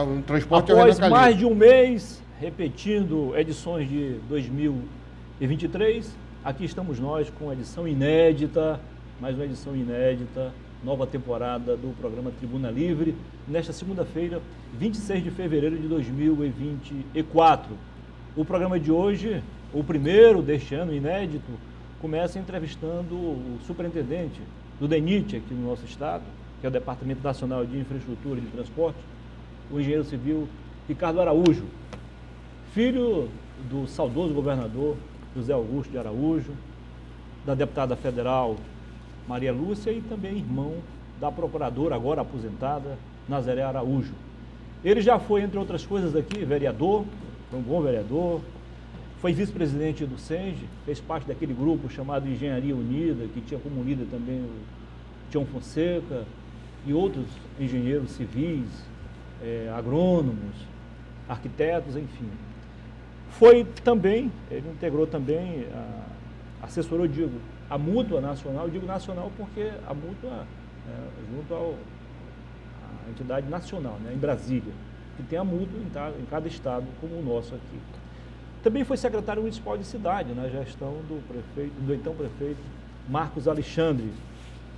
o transporte Após é mais de um mês, repetindo edições de 2023, aqui estamos nós com edição inédita, mais uma edição inédita, nova temporada do programa Tribuna Livre, nesta segunda-feira, 26 de fevereiro de 2024. O programa de hoje, o primeiro deste ano, inédito, começa entrevistando o superintendente do DENIT aqui no nosso estado, que é o Departamento Nacional de Infraestrutura e de Transporte, o engenheiro civil Ricardo Araújo, filho do saudoso governador José Augusto de Araújo, da deputada federal Maria Lúcia e também irmão da procuradora, agora aposentada, Nazaré Araújo. Ele já foi, entre outras coisas aqui, vereador, foi um bom vereador, foi vice-presidente do SENGE, fez parte daquele grupo chamado Engenharia Unida, que tinha como líder também o Tião Fonseca e outros engenheiros civis, agrônomos, arquitetos, enfim. Foi também, ele integrou também, assessorou, digo, a Mútua Nacional, digo nacional porque a Mútua é junto à entidade nacional, né, em Brasília, que tem a Mútua em cada estado, como o nosso aqui. Também foi secretário municipal de cidade, na gestão do então prefeito Marcos Alexandre.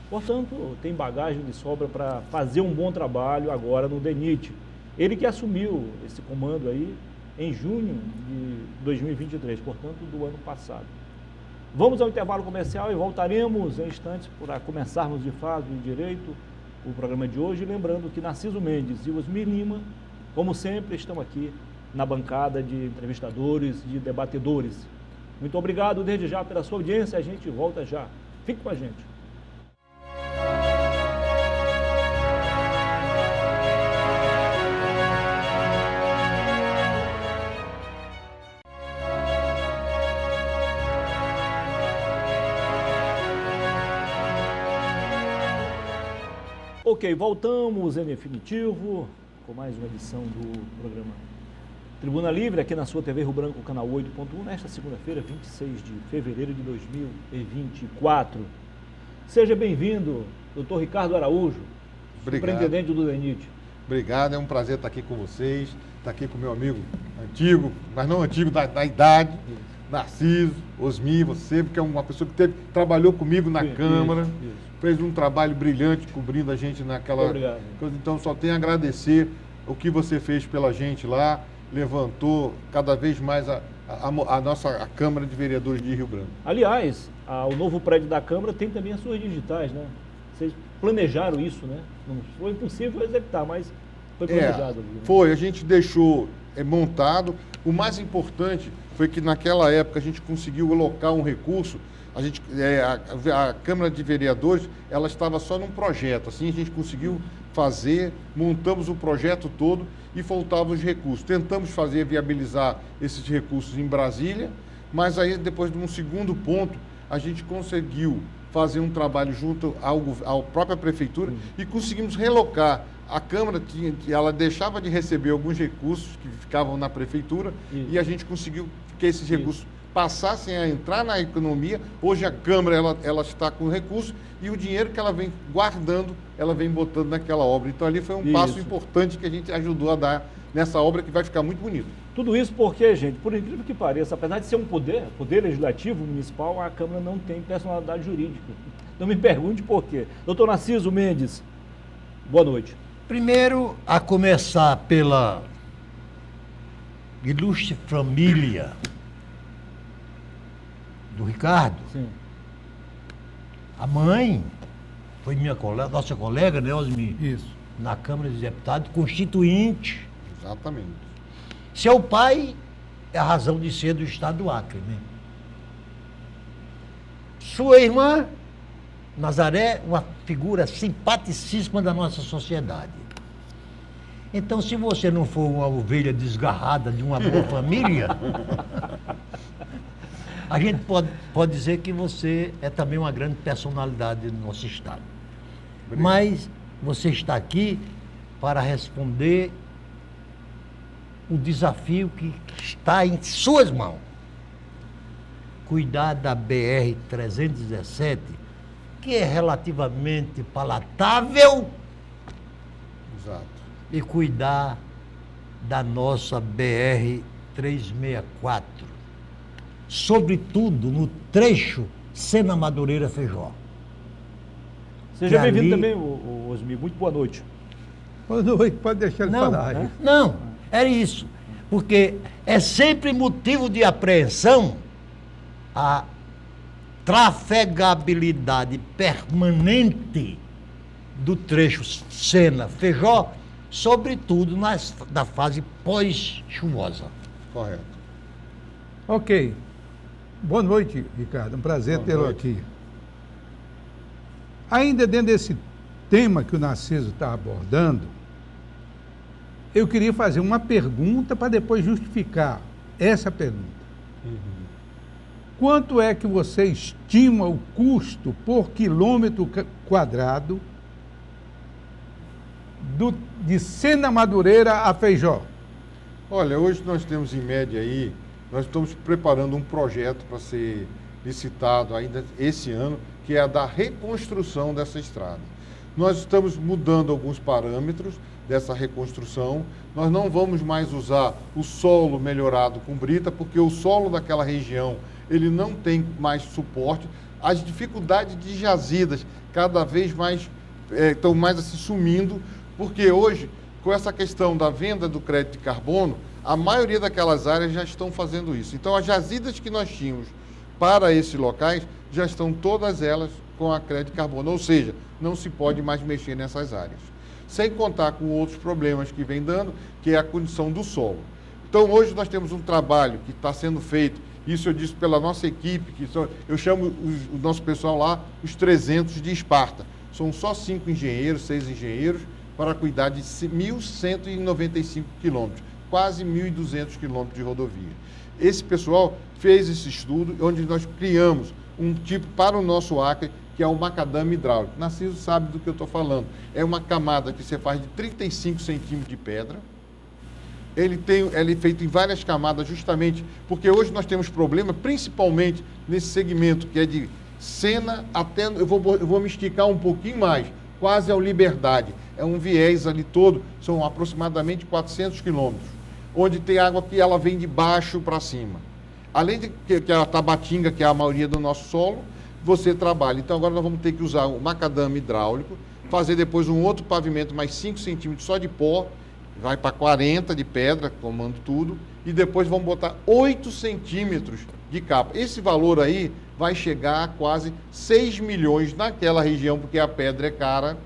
Portanto, tem bagagem de sobra para fazer um bom trabalho agora no DENIT. Ele que assumiu esse comando aí em junho de 2023, portanto, do ano passado. Vamos ao intervalo comercial e voltaremos em instantes para começarmos de fato e direito o programa de hoje. Lembrando que Narciso Mendes e Osmir Lima, como sempre, estão aqui na bancada de entrevistadores, de debatedores. Muito obrigado desde já pela sua audiência, a gente volta já. Fique com a gente. Ok, voltamos em definitivo com mais uma edição do programa Tribuna Livre, aqui na sua TV Rio Branco, canal 8.1, nesta segunda-feira, 26 de fevereiro de 2024. Seja bem-vindo, doutor Ricardo Araújo, superintendente do DENIT. Obrigado, é um prazer estar aqui com vocês, estar aqui com meu amigo antigo, mas não antigo da idade, Narciso, Osmir, você, porque é uma pessoa que trabalhou comigo na Câmara. Isso. Fez um trabalho brilhante cobrindo a gente naquela coisa. Então, só tenho a agradecer o que você fez pela gente lá, levantou cada vez mais a nossa Câmara de Vereadores de Rio Branco. Aliás, o novo prédio da Câmara tem também as suas digitais, né? Vocês planejaram isso, né? Não foi possível executar, mas foi planejado. Ali, né? Foi, a gente deixou montado. O mais importante foi que naquela época a gente conseguiu alocar um recurso. A Câmara de Vereadores, ela estava só num projeto, assim a gente conseguiu fazer, montamos o projeto todo e faltavam os recursos. Tentamos viabilizar esses recursos em Brasília, mas aí depois de um segundo ponto, a gente conseguiu fazer um trabalho junto à própria Prefeitura e conseguimos relocar. A Câmara ela deixava de receber alguns recursos que ficavam na Prefeitura e a gente conseguiu que esses recursos passassem a entrar na economia. Hoje a Câmara ela está com recursos e o dinheiro que ela vem guardando, ela vem botando naquela obra. Então ali foi um passo importante que a gente ajudou a dar nessa obra que vai ficar muito bonito. Tudo isso porque, gente, por incrível que pareça, apesar de ser um poder legislativo municipal, a Câmara não tem personalidade jurídica. Não me pergunte por quê. Doutor Narciso Mendes, boa noite. Primeiro, a começar pela ilustre família do Ricardo. Sim. A mãe foi nossa colega, né, Osmir? Isso. Na Câmara dos Deputados, constituinte. Exatamente. Seu pai é a razão de ser do estado do Acre, né? Sua irmã, Nazaré, uma figura simpaticíssima da nossa sociedade. Então, se você não for uma ovelha desgarrada de uma boa família, a gente pode dizer que você é também uma grande personalidade do nosso estado. Obrigado. Mas você está aqui para responder o desafio que está em suas mãos. Cuidar da BR-317, que é relativamente palatável. Exato. E cuidar da nossa BR-364, sobretudo no trecho Sena Madureira Feijó. Seja bem-vindo ali... também, Osmir. Muito boa noite. Boa noite, pode deixar ele falar aí. Não, era isso. Porque é sempre motivo de apreensão a trafegabilidade permanente do trecho Sena-Feijó, sobretudo na fase pós-chuvosa. Correto. Ok. Boa noite, Ricardo. Um prazer Boa tê-lo noite. aqui. Ainda dentro desse tema que o Narciso está abordando, eu queria fazer uma pergunta para depois justificar essa pergunta. Quanto é que você estima o custo por quilômetro quadrado de Sena Madureira a Feijó? Olha, hoje nós temos em média aí, nós estamos preparando um projeto para ser licitado ainda esse ano, que é a da reconstrução dessa estrada. Nós estamos mudando alguns parâmetros dessa reconstrução. Nós não vamos mais usar o solo melhorado com brita, porque o solo daquela região ele não tem mais suporte. As dificuldades de jazidas cada vez mais estão mais assim, sumindo, porque hoje, com essa questão da venda do crédito de carbono, a maioria daquelas áreas já estão fazendo isso. Então, as jazidas que nós tínhamos para esses locais já estão todas elas com a crédito de carbono, ou seja, não se pode mais mexer nessas áreas. Sem contar com outros problemas que vem dando, que é a condição do solo. Então, hoje nós temos um trabalho que está sendo feito, isso eu disse pela nossa equipe, eu chamo o nosso pessoal lá, os 300 de Esparta. São só 5 engenheiros, 6 engenheiros, para cuidar de 1.195 quilômetros, quase 1.200 quilômetros de rodovia. Esse pessoal fez esse estudo, onde nós criamos um tipo para o nosso Acre, que é o macadame hidráulico. Narciso sabe do que eu estou falando. É uma camada que você faz de 35 centímetros de pedra. Ele é feito em várias camadas, justamente porque hoje nós temos problema, principalmente nesse segmento que é de Sena até... Eu vou me esticar um pouquinho mais, quase ao Liberdade. É um viés ali todo, são aproximadamente 400 quilômetros, onde tem água que ela vem de baixo para cima. Além de que a tabatinga, que é a maioria do nosso solo, você trabalha. Então agora nós vamos ter que usar o macadame hidráulico, fazer depois um outro pavimento mais 5 centímetros só de pó, vai para 40 de pedra, tomando tudo, e depois vamos botar 8 centímetros de capa. Esse valor aí vai chegar a quase 6 milhões naquela região, porque a pedra é cara.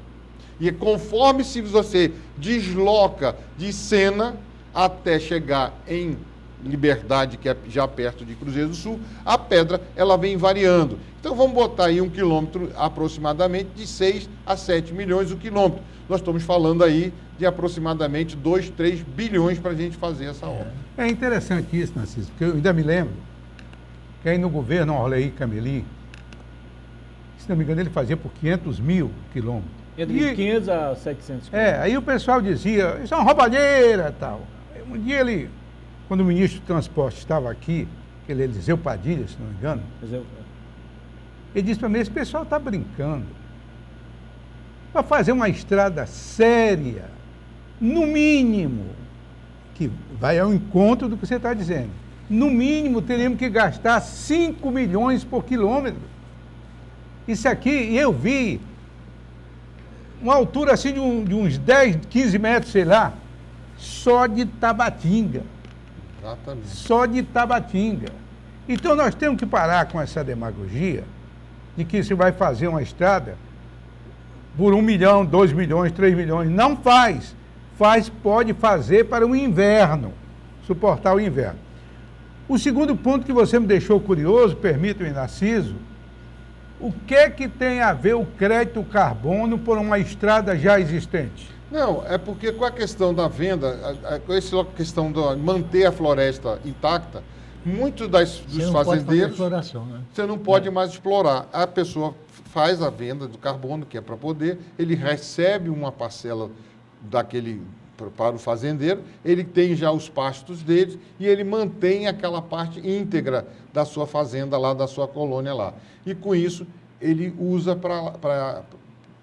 E conforme se você desloca de Sena até chegar em Liberdade, que é já perto de Cruzeiro do Sul, a pedra ela vem variando. Então vamos botar aí 1 quilômetro aproximadamente de 6 a 7 milhões o quilômetro. Nós estamos falando aí de aproximadamente 2, 3 bilhões para a gente fazer essa obra. É interessante isso, Narciso, porque eu ainda me lembro que aí no governo Orley Camelim, se não me engano, ele fazia por 500 mil quilômetros. Entre 500 a 700 quilômetros. Aí o pessoal dizia, isso é uma roubalheira e tal. Um dia ele, quando o ministro do Transporte estava aqui, que ele é Eliseu Padilha, se não me engano, ele disse para mim, esse pessoal está brincando. Para fazer uma estrada séria, no mínimo, que vai ao encontro do que você está dizendo, no mínimo teríamos que gastar 5 milhões por quilômetro. Isso aqui, eu vi uma altura assim de uns 10, 15 metros, sei lá, só de Tabatinga. Exatamente. Só de Tabatinga. Então nós temos que parar com essa demagogia de que se vai fazer uma estrada por 1 milhão, 2 milhões, 3 milhões. Não faz. Pode fazer para o inverno, suportar o inverno. O segundo ponto que você me deixou curioso, permita-me, Narciso, o que tem a ver o crédito carbono por uma estrada já existente? Não, é porque com a questão da venda, com essa questão de manter a floresta intacta, muitos dos fazendeiros, exploração, né? você não pode mais explorar. A pessoa faz a venda do carbono, que é para poder, ele recebe uma parcela daquele para o fazendeiro, ele tem já os pastos dele e ele mantém aquela parte íntegra da sua fazenda lá, da sua colônia lá. E com isso, ele usa para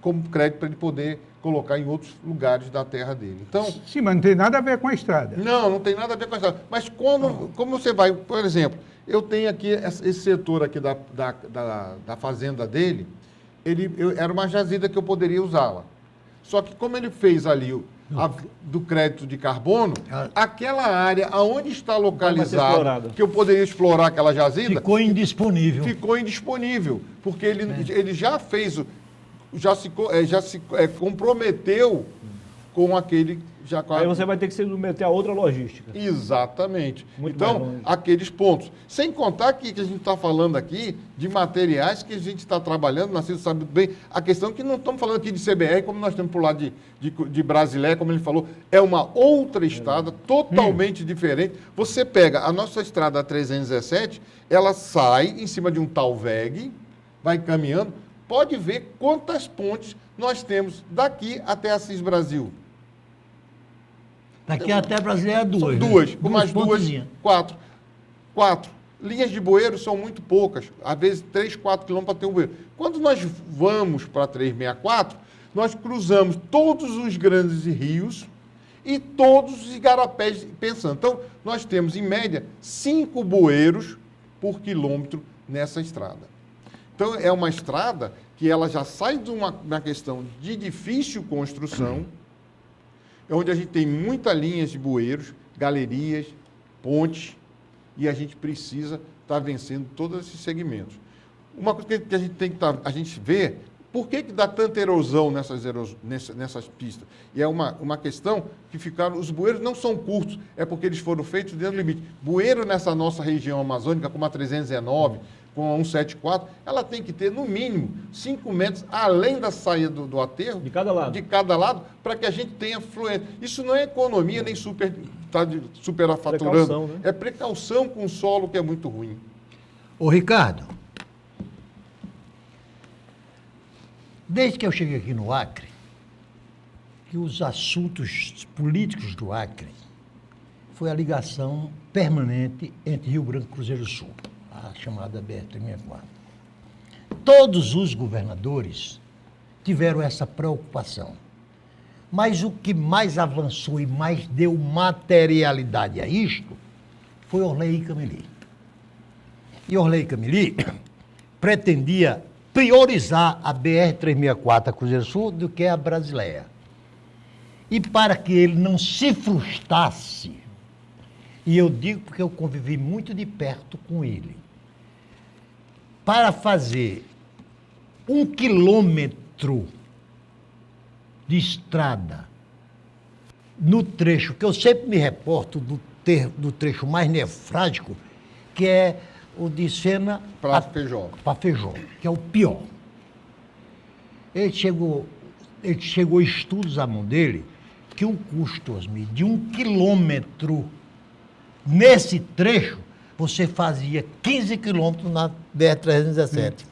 como crédito para ele poder colocar em outros lugares da terra dele. Então, Sim, mas não tem nada a ver com a estrada. não tem nada a ver com a estrada. Mas como você vai, por exemplo, eu tenho aqui esse setor aqui da fazenda dele, era uma jazida que eu poderia usá-la. Só que como ele fez ali do crédito de carbono, aquela área onde está localizado, que eu poderia explorar aquela jazida... Ficou indisponível. Ficou indisponível, porque ele já fez, já se comprometeu com aquele... Aí você vai ter que se submeter a outra logística. Exatamente. Muito então, aqueles pontos. Sem contar que a gente está falando aqui de materiais que a gente está trabalhando, Narciso sabe bem, a questão que não estamos falando aqui de CBR, como nós temos por lá de Brasileia, como ele falou, é uma outra estrada totalmente diferente. Você pega a nossa estrada 317, ela sai em cima de um talveg, vai caminhando, pode ver quantas pontes nós temos daqui até Assis Brasil. Daqui até Brasília é duas. São duas, né? com mais duas, quatro. Linhas de bueiro são muito poucas, às vezes 3, 4 quilômetros para ter um bueiro. Quando nós vamos para a 364, nós cruzamos todos os grandes rios e todos os igarapés pensando. Então, nós temos, em média, 5 bueiros por quilômetro nessa estrada. Então, é uma estrada que ela já sai de uma questão de difícil construção, onde a gente tem muitas linhas de bueiros, galerias, pontes, e a gente precisa estar vencendo todos esses segmentos. Uma coisa que a gente tem que a gente vê, por que dá tanta erosão nessas pistas? E é uma questão que os bueiros não são curtos, é porque eles foram feitos dentro do limite. Bueiro nessa nossa região amazônica, como a 319, com a 174, ela tem que ter, no mínimo, 5 metros além da saída do aterro. De cada lado. De cada lado, para que a gente tenha fluência. Isso não é economia, nem superafaturando. Precaução, né? É precaução com o solo, que é muito ruim. Ô, Ricardo, desde que eu cheguei aqui no Acre, que os assuntos políticos do Acre foi a ligação permanente entre Rio Branco e Cruzeiro do Sul, a chamada BR-364. Todos os governadores tiveram essa preocupação. Mas o que mais avançou e mais deu materialidade a isto foi Orley Cameli. E Orley Cameli pretendia priorizar a BR-364 a Cruzeiro do Sul do que a Brasileia. E para que ele não se frustrasse, e eu digo porque eu convivi muito de perto com ele, para fazer 1 quilômetro de estrada no trecho, que eu sempre me reporto do trecho mais nefrágico, que é o de Sena para Feijó, que é o pior. Ele chegou estudos à mão dele que o custo, Osmi, de 1 quilômetro nesse trecho, você fazia 15 quilômetros na BR-317.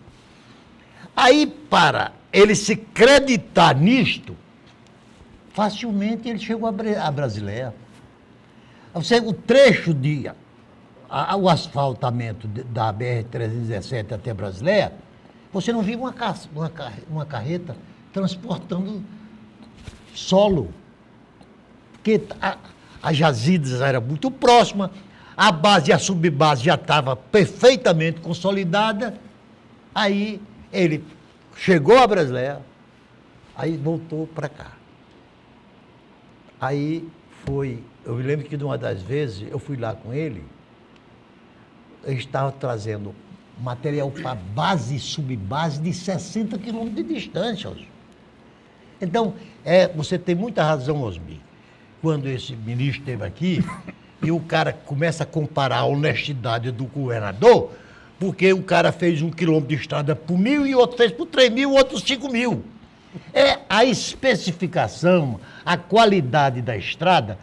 Aí, para ele se creditar nisto, facilmente ele chegou a Brasileia. O trecho o asfaltamento da BR-317 até Brasileia, você não via uma carreta transportando solo. Porque as jazidas eram muito próximas, a base e a subbase já estava perfeitamente consolidada. Aí ele chegou a Brasileia, aí voltou para cá. Aí eu me lembro que de uma das vezes eu fui lá com ele, eu estava trazendo material para base e subbase de 60 quilômetros de distância, Osmi. Então, você tem muita razão, Osmi, quando esse ministro esteve aqui e o cara começa a comparar a honestidade do governador, porque o cara fez 1 quilômetro de estrada por 1.000 e outro fez por 3.000, outro 5.000. É a especificação, a qualidade da estrada,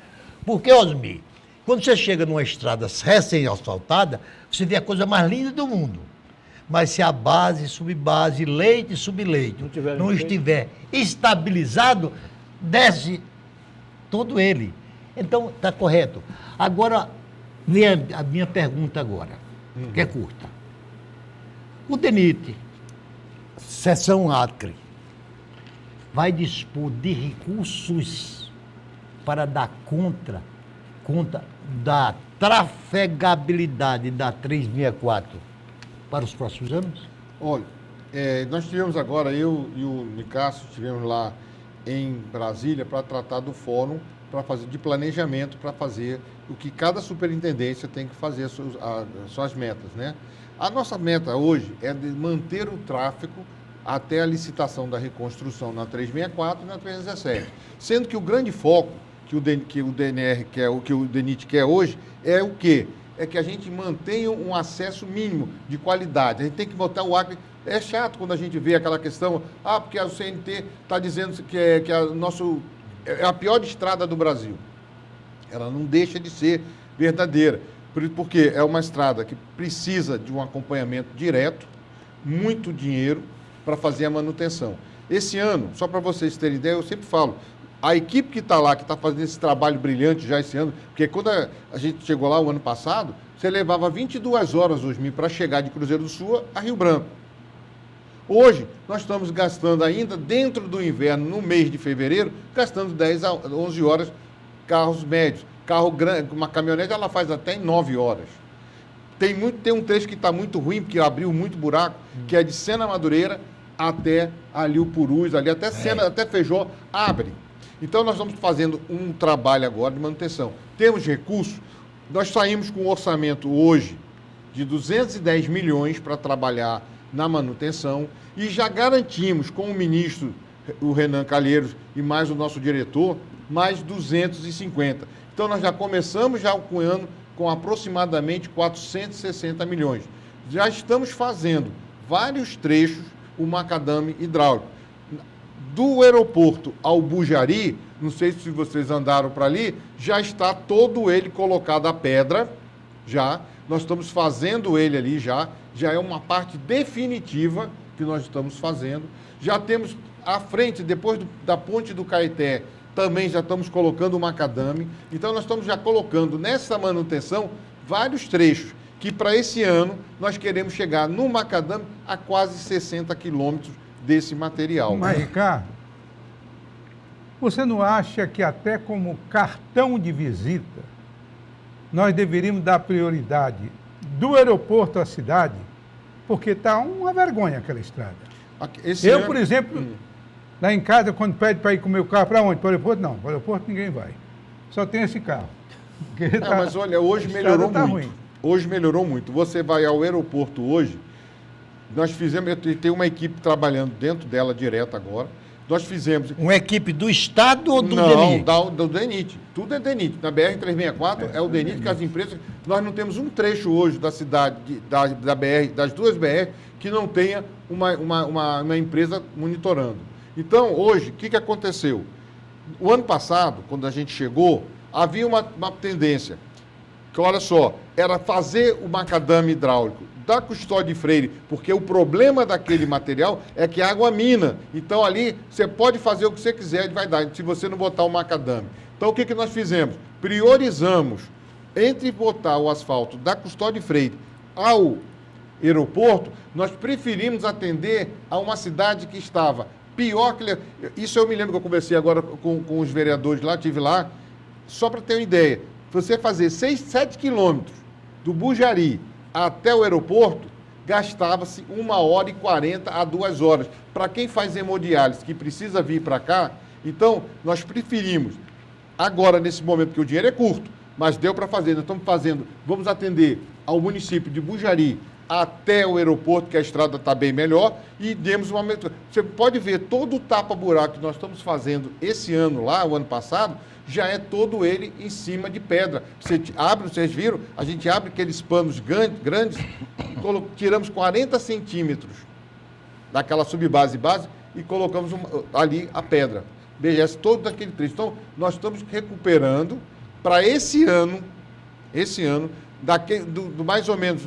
porque, Osmi, quando você chega numa estrada recém-asfaltada, você vê a coisa mais linda do mundo. Mas se a base, subbase, leite e subleito não estiver estabilizado, desce todo ele. Então, está correto. Agora, vem a minha pergunta agora, que é curta. O DENIT, seção Acre, vai dispor de recursos para dar conta da trafegabilidade da 364 para os próximos anos? Olha, nós tivemos agora, eu e o Nicásio, estivemos lá em Brasília para tratar do fórum de planejamento, para fazer o que cada superintendência tem que fazer, suas metas, né? A nossa meta hoje é de manter o tráfego até a licitação da reconstrução na 364 e na 317. Sendo que o grande foco que o DNR quer, o que o DENIT quer hoje, é o quê? É que a gente mantenha um acesso mínimo de qualidade. A gente tem que botar o Acre. É chato quando a gente vê aquela questão, porque a CNT está dizendo que é a pior estrada do Brasil. Ela não deixa de ser verdadeira, porque é uma estrada que precisa de um acompanhamento direto, muito dinheiro para fazer a manutenção. Esse ano, só para vocês terem ideia, eu sempre falo, a equipe que está lá, que está fazendo esse trabalho brilhante já esse ano, porque quando a gente chegou lá o ano passado, você levava 22 horas, Osmir, para chegar de Cruzeiro do Sul a Rio Branco. Hoje, nós estamos gastando ainda, dentro do inverno, no mês de fevereiro, gastando 10 a 11 horas carros médios. Carro grande, uma caminhonete, ela faz até em 9 horas. Tem um trecho que está muito ruim, porque abriu muito buraco, que é de Sena Madureira até ali o Purus, ali até Sena, até Feijó, abre. Então, nós estamos fazendo um trabalho agora de manutenção. Temos recursos, nós saímos com um orçamento hoje de 210 milhões para trabalhar na manutenção e já garantimos com o ministro, o Renan Calheiros, e mais o nosso diretor, mais 250. Então, nós já começamos já o ano com aproximadamente 460 milhões. Já estamos fazendo vários trechos o macadame hidráulico. Do aeroporto ao Bujari, não sei se vocês andaram para ali, já está todo ele colocado a pedra, já. Nós estamos fazendo ele ali já é uma parte definitiva que nós estamos fazendo. Já temos à frente, depois da ponte do Caeté, também já estamos colocando o macadame. Então, nós estamos já colocando nessa manutenção vários trechos, que para esse ano nós queremos chegar no macadame a quase 60 quilômetros desse material. Mas, Ricardo, você não acha que até como cartão de visita, nós deveríamos dar prioridade do aeroporto à cidade, porque está uma vergonha aquela estrada. Por exemplo, lá em casa, quando pede para ir com o meu carro, para onde? Para o aeroporto? Não, para o aeroporto ninguém vai. Só tem esse carro. Mas olha, hoje melhorou muito. Ruim. Hoje melhorou muito. Você vai ao aeroporto hoje, nós fizemos, tem uma equipe trabalhando dentro dela direto agora. Nós fizemos... Uma equipe do Estado ou do DENIT? Não, do DENIT. Tudo é DENIT. Na BR-364 é o DENIT que as empresas... Nós não temos um trecho hoje da cidade, da BR, das duas BR, que não tenha uma empresa monitorando. Então, hoje, o que aconteceu? O ano passado, quando a gente chegou, havia uma tendência, que olha só, era fazer o macadame hidráulico da Custódio de Freire, porque o problema daquele material é que a água mina. Então, ali, você pode fazer o que você quiser, ele vai dar, se você não botar o macadame. Então, o que nós fizemos? Priorizamos entre botar o asfalto da Custódio de Freire ao aeroporto, nós preferimos atender a uma cidade que estava pior que... Isso eu me lembro que eu conversei agora com os vereadores lá, estive lá, só para ter uma ideia. Você fazer 7 quilômetros do Bujari até o aeroporto, gastava-se 1h40 a 2 horas. Para quem faz hemodiálise, que precisa vir para cá, então, nós preferimos, agora, nesse momento que o dinheiro é curto, mas deu para fazer, nós estamos fazendo, vamos atender ao município de Bujari até o aeroporto, que a estrada está bem melhor, e demos uma... Você pode ver todo o tapa-buraco que nós estamos fazendo esse ano lá, o ano passado, já é todo ele em cima de pedra. Você abre, vocês viram, a gente abre aqueles panos grandes, tiramos 40 centímetros daquela subbase e base e colocamos ali a pedra. BGS todo daquele trecho. Então, nós estamos recuperando para esse ano, do mais ou menos,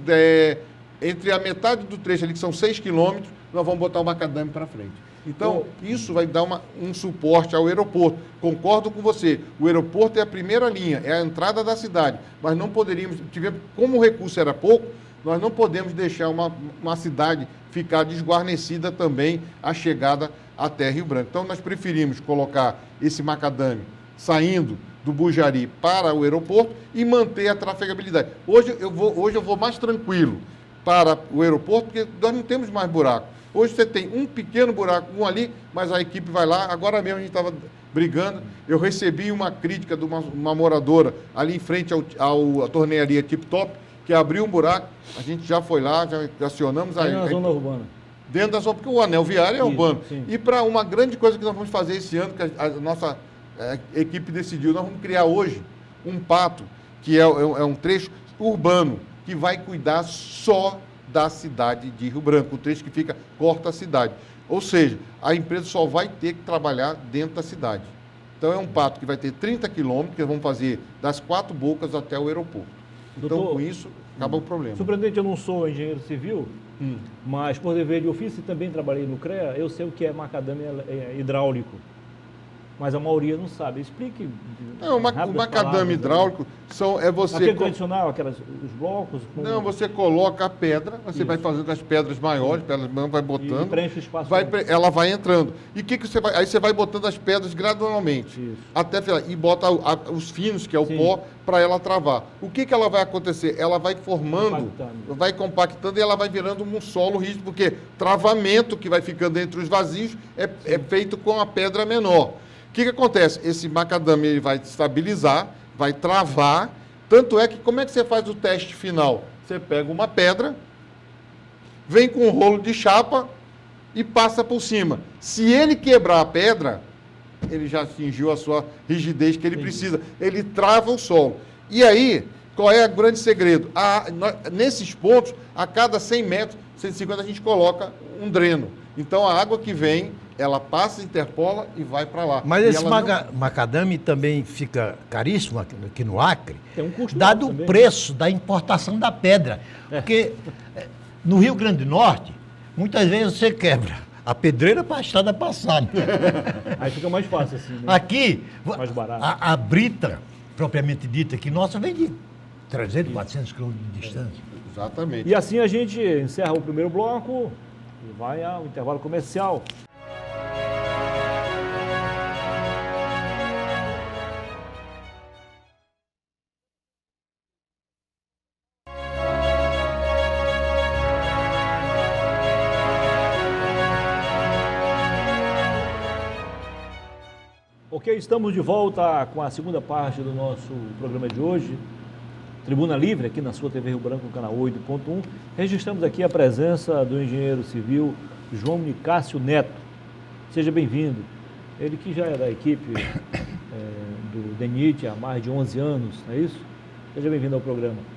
entre a metade do trecho ali, que são 6 quilômetros, nós vamos botar o macadame para frente. Então, isso vai dar um suporte ao aeroporto. Concordo com você, o aeroporto é a primeira linha, é a entrada da cidade, mas não poderíamos, como o recurso era pouco, Nós não podemos deixar uma cidade ficar desguarnecida também a chegada até Rio Branco. Então, nós preferimos colocar esse macadame saindo do Bujari para o aeroporto e manter a trafegabilidade. Hoje eu vou mais tranquilo para o aeroporto, porque nós não temos mais buraco. Hoje você tem um pequeno buraco, um ali, mas a equipe vai lá. Agora mesmo a gente estava brigando. Eu recebi uma crítica de uma moradora ali em frente à tornearia Tip Top, que abriu um buraco. A gente já foi lá, já acionamos. Na zona urbana. Dentro da zona, porque o anel viário é urbano. Sim. E para uma grande coisa que nós vamos fazer esse ano, que a nossa equipe decidiu, nós vamos criar hoje um pato, que é um trecho urbano, que vai cuidar só da cidade de Rio Branco, o trecho que corta a cidade. Ou seja, a empresa só vai ter que trabalhar dentro da cidade. Então é um pato que vai ter 30 quilômetros, que vamos fazer das 4 bocas até o aeroporto. Então, com isso, acaba o problema. Surpreendente, eu não sou engenheiro civil, mas por dever de ofício também trabalhei no CREA, eu sei o que é macadame hidráulico. Mas a maioria não sabe. Explique. Não, o macadame hidráulico é você. Aquele tradicional, os blocos. Não, você coloca a pedra, você vai fazendo as pedras maiores, vai botando. E preenche o espaço. Ela vai entrando. E o que você vai. Aí você vai botando as pedras gradualmente. Isso. Até e bota os finos, que é o pó, para ela travar. O que ela vai acontecer? Ela vai formando, vai compactando e ela vai virando um solo rígido, porque travamento que vai ficando entre os vazios é feito com a pedra menor. O que acontece? Esse macadame ele vai estabilizar, vai travar, tanto é que como é que você faz o teste final? Você pega uma pedra, vem com um rolo de chapa e passa por cima. Se ele quebrar a pedra, ele já atingiu a sua rigidez que ele precisa. Ele trava o solo. E aí, qual é o grande segredo? Nesses pontos, a cada 100 metros, 150, a gente coloca um dreno. Então, a água que vem, ela passa, interpola e vai para lá. Mas esse macadame também fica caríssimo aqui no Acre, tem um custo dado o preço da importação da pedra. Porque no Rio Grande do Norte, muitas vezes você quebra a pedreira para a estrada passar. Aí fica mais fácil assim, né? Aqui, mais barato. A brita, propriamente dita, que nossa, vem de 300, 400 quilômetros de distância. Exatamente. E assim a gente encerra o primeiro bloco e vai ao intervalo comercial. Ok, estamos de volta com a segunda parte do nosso programa de hoje, Tribuna Livre, aqui na sua TV Rio Branco, canal 8.1. Registramos aqui a presença do engenheiro civil João Nicásio Neto. Seja bem-vindo. Ele que já é da equipe do DENIT há mais de 11 anos, não é isso? Seja bem-vindo ao programa.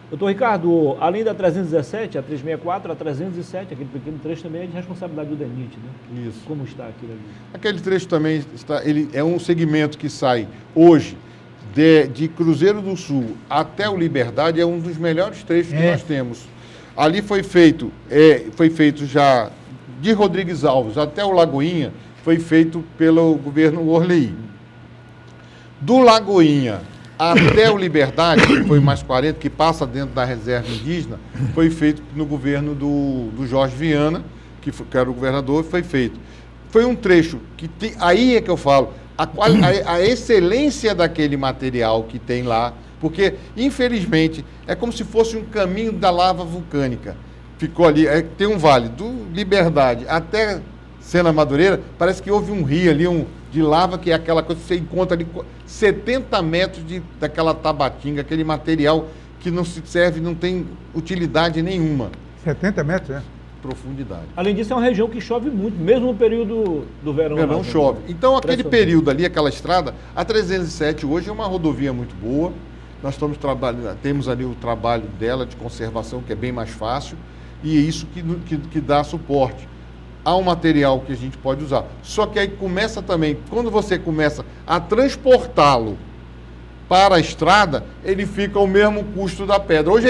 Doutor Ricardo, além da 317, a 364, a 307, aquele pequeno trecho também é de responsabilidade do DENIT, né? Isso. Como está aquilo ali? Aquele trecho também ele é um segmento que sai hoje de Cruzeiro do Sul até o Liberdade, é um dos melhores trechos que nós temos. Ali foi feito já de Rodrigues Alves até o Lagoinha, foi feito pelo governo Orley. Do Lagoinha até o Liberdade, que foi mais 40, que passa dentro da reserva indígena, foi feito no governo do Jorge Viana, que era o governador, foi feito. Foi um trecho que aí é que eu falo, a excelência daquele material que tem lá, porque, infelizmente, é como se fosse um caminho da lava vulcânica. Ficou ali, tem um vale, do Liberdade até Sena Madureira, parece que houve um rio ali, de lava, que é aquela coisa que você encontra ali, 70 metros daquela tabatinga, aquele material que não se serve, não tem utilidade nenhuma. 70 metros, é? Profundidade. Além disso, é uma região que chove muito, mesmo no período do verão. Verão chove. Então, aquele período ali, aquela estrada, a 307 hoje é uma rodovia muito boa. Nós estamos temos ali o trabalho dela de conservação, que é bem mais fácil, e é isso que dá suporte. Há um material que a gente pode usar. Só que aí começa também, quando você começa a transportá-lo para a estrada, ele fica ao mesmo custo da pedra. Hoje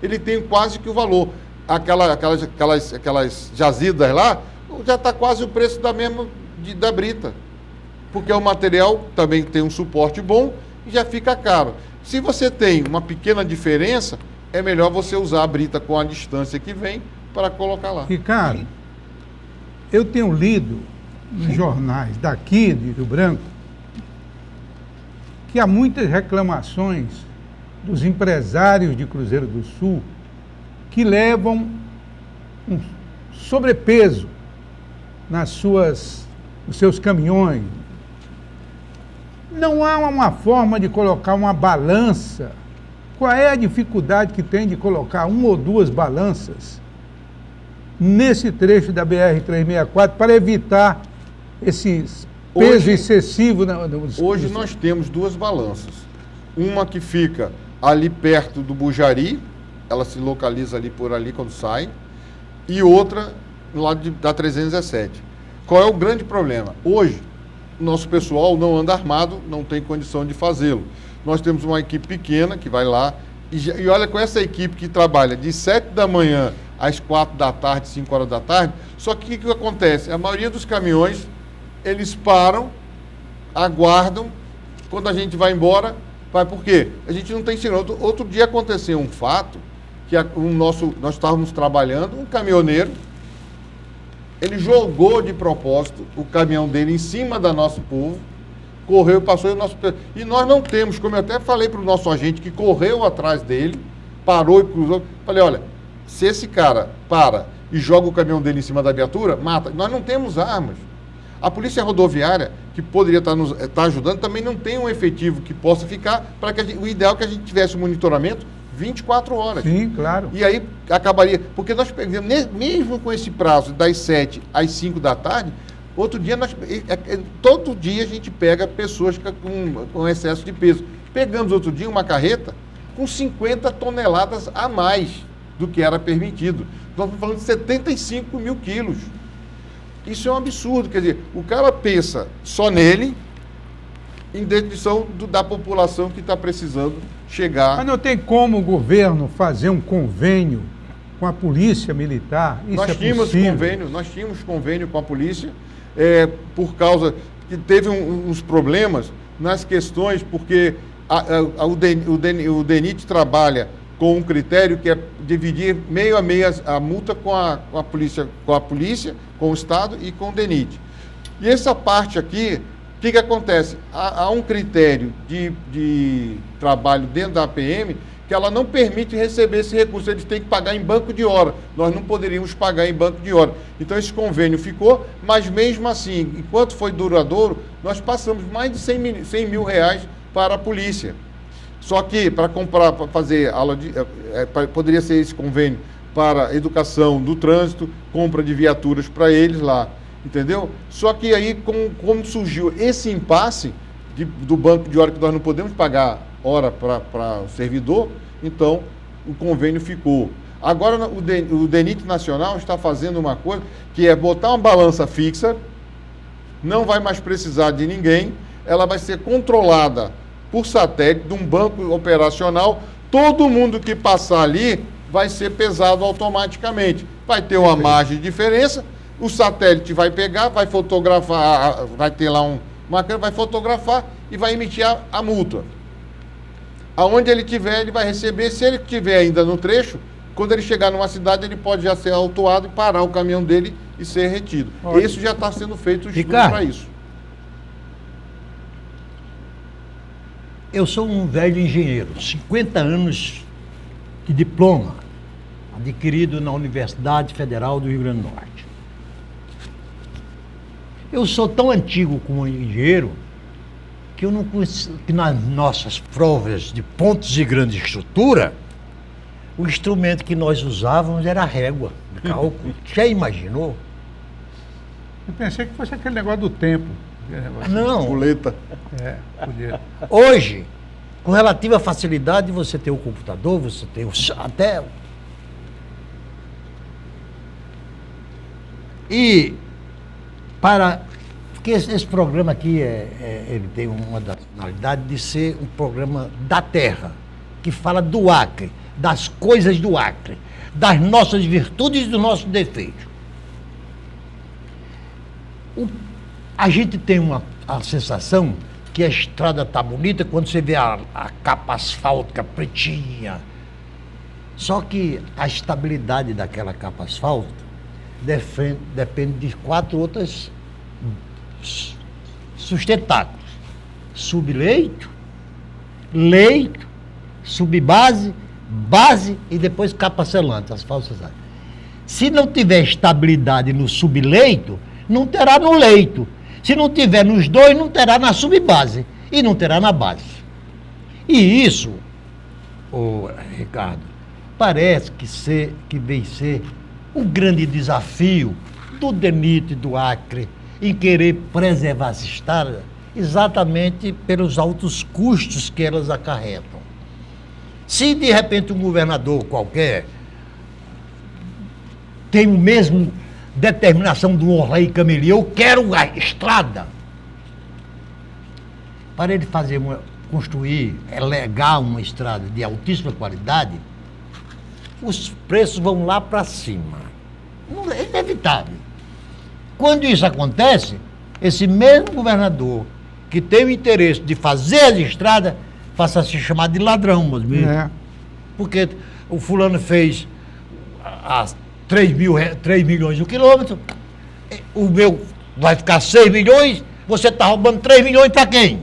ele tem quase que o valor. Aquelas jazidas lá, já está quase o preço da brita. Porque o material também tem um suporte bom e já fica caro. Se você tem uma pequena diferença, é melhor você usar a brita com a distância que vem para colocar lá. Ricardo, eu tenho lido nos jornais daqui de Rio Branco que há muitas reclamações dos empresários de Cruzeiro do Sul que levam um sobrepeso nos seus caminhões. Não há uma forma de colocar uma balança. Qual é a dificuldade que tem de colocar uma ou duas balanças nesse trecho da BR-364 para evitar esse peso excessivo? Hoje nós temos duas balanças. Uma que fica ali perto do Bujari, ela se localiza ali por ali quando sai, e outra no lado da 317. Qual é o grande problema? Hoje, nosso pessoal não anda armado, não tem condição de fazê-lo. Nós temos uma equipe pequena que vai lá, e olha, com essa equipe que trabalha de 7 da manhã às 4 da tarde, 5 horas da tarde, só que o que acontece? A maioria dos caminhões, eles param, aguardam, quando a gente vai embora, vai por quê? A gente não tem segurança. Outro dia aconteceu um fato, que nós estávamos trabalhando, um caminhoneiro, ele jogou de propósito o caminhão dele em cima da nosso povo, correu, passou e nós não temos, como eu até falei para o nosso agente que correu atrás dele, parou e cruzou, falei, olha, se esse cara para e joga o caminhão dele em cima da viatura, mata. Nós não temos armas. A polícia rodoviária, que poderia estar ajudando, também não tem um efetivo que possa ficar, para que o ideal é que a gente tivesse um monitoramento 24 horas. Sim, claro. E aí acabaria, porque nós pegamos, mesmo com esse prazo das 7 às 5 da tarde, outro dia, todo dia a gente pega pessoas com excesso de peso. Pegamos outro dia uma carreta com 50 toneladas a mais do que era permitido. Nós estamos falando de 75 mil quilos. Isso é um absurdo, quer dizer, o cara pensa só nele, em destruição da população que está precisando chegar. Mas não tem como o governo fazer um convênio com a polícia militar? Isso nós tínhamos convênio com a polícia, por causa que teve uns problemas nas questões, porque o DENIT trabalha com um critério que é dividir meio a meio a multa com a polícia, com o Estado e com o DENIT. E essa parte aqui, o que acontece? Há um critério de trabalho dentro da APM que ela não permite receber esse recurso, eles têm que pagar em banco de hora. Nós não poderíamos pagar em banco de hora. Então esse convênio ficou, mas mesmo assim, enquanto foi duradouro, nós passamos mais de 100 mil reais para a polícia. Só que para comprar, para fazer aula poderia ser esse convênio para educação do trânsito, compra de viaturas para eles lá, entendeu? Só que aí, como surgiu esse impasse do banco de hora que nós não podemos pagar hora para o servidor, então o convênio ficou. Agora o DENIT Nacional está fazendo uma coisa que é botar uma balança fixa, não vai mais precisar de ninguém, ela vai ser controlada por satélite de um banco operacional, todo mundo que passar ali vai ser pesado automaticamente. Vai ter uma margem de diferença, o satélite vai pegar, vai fotografar, vai ter lá uma câmera, vai fotografar e vai emitir a multa. Aonde ele tiver, ele vai receber. Se ele estiver ainda no trecho, quando ele chegar numa cidade, ele pode já ser autuado e parar o caminhão dele e ser retido. Olha, isso já está sendo feito, estudo para isso. Eu sou um velho engenheiro, 50 anos de diploma, adquirido na Universidade Federal do Rio Grande do Norte. Eu sou tão antigo como engenheiro que eu não conheço, que nas nossas provas de pontos de grande estrutura, o instrumento que nós usávamos era a régua de cálculo. Já imaginou? Eu pensei que fosse aquele negócio do tempo. Não. Boleta. Podia. Hoje, com relativa facilidade, você tem o computador, você tem até... E porque esse programa aqui, ele tem uma das finalidades de ser um programa da terra, que fala do Acre, das coisas do Acre, das nossas virtudes e dos nossos defeitos. A gente tem a sensação que a estrada está bonita quando você vê a capa asfáltica pretinha. Só que a estabilidade daquela capa asfáltica depende de 4 outras sustentáculos: subleito, leito, subbase, base e depois capa selante, as falsas áreas. Se não tiver estabilidade no subleito, não terá no leito. Se não tiver nos dois, não terá na subbase e não terá na base. E isso, Ricardo, parece que vem ser o grande desafio do DENIT e do Acre em querer preservar as estradas exatamente pelos altos custos que elas acarretam. Se de repente um governador qualquer tem o mesmo determinação do Orley Cameli, eu quero a estrada, para ele construir, legal uma estrada de altíssima qualidade, os preços vão lá para cima. É inevitável. Quando isso acontece, esse mesmo governador que tem o interesse de fazer as estradas passa a se chamar de ladrão, meus amigos. Porque o fulano fez as 3 milhões o quilômetro, o meu vai ficar 6 milhões, você está roubando 3 milhões para quem?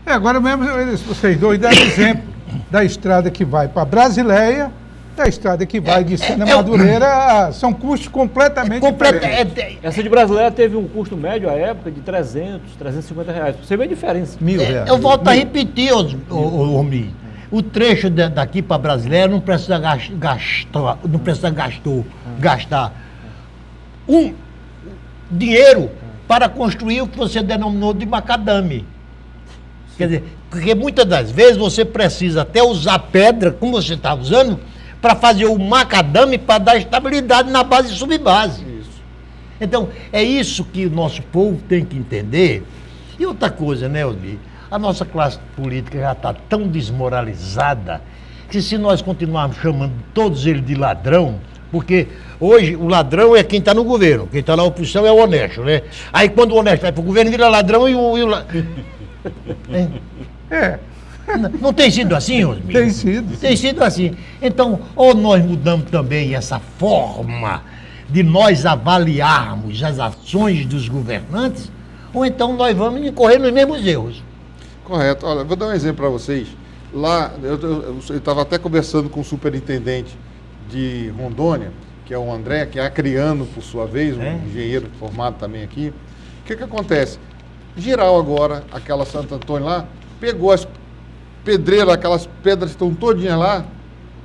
Agora mesmo vocês dois deram exemplo da estrada que vai para Brasileia, da estrada que vai de Sena Madureira, são custos completamente diferentes. Essa de Brasileia teve um custo médio à época de 300, 350 reais. Você vê a diferença. R$1.000. Eu volto a repetir, Romi. O trecho daqui para Brasileia não precisa gastar dinheiro para construir o que você denominou de macadame. Quer dizer, porque muitas das vezes você precisa até usar pedra, como você está usando, para fazer o macadame para dar estabilidade na base e subbase. Isso. Então, é isso que o nosso povo tem que entender. E outra coisa, né, Osmi? A nossa classe política já está tão desmoralizada que se nós continuarmos chamando todos eles de ladrão, porque hoje o ladrão é quem está no governo, quem está na oposição é o honesto, né? Aí quando o honesto vai para o governo, vira ladrão e o Não tem sido assim, Osmi? Tem sido. Tem sido assim. Então, ou nós mudamos também essa forma de nós avaliarmos as ações dos governantes, ou então nós vamos incorrer nos mesmos erros. Correto. Olha, vou dar um exemplo para vocês. Lá, eu estava até conversando com o superintendente de Rondônia, que é o André, que é acreano, por sua vez, um engenheiro formado também aqui. O que acontece? Geral agora, aquela Santo Antônio lá, pegou as pedreiras, aquelas pedras que estão todinhas lá,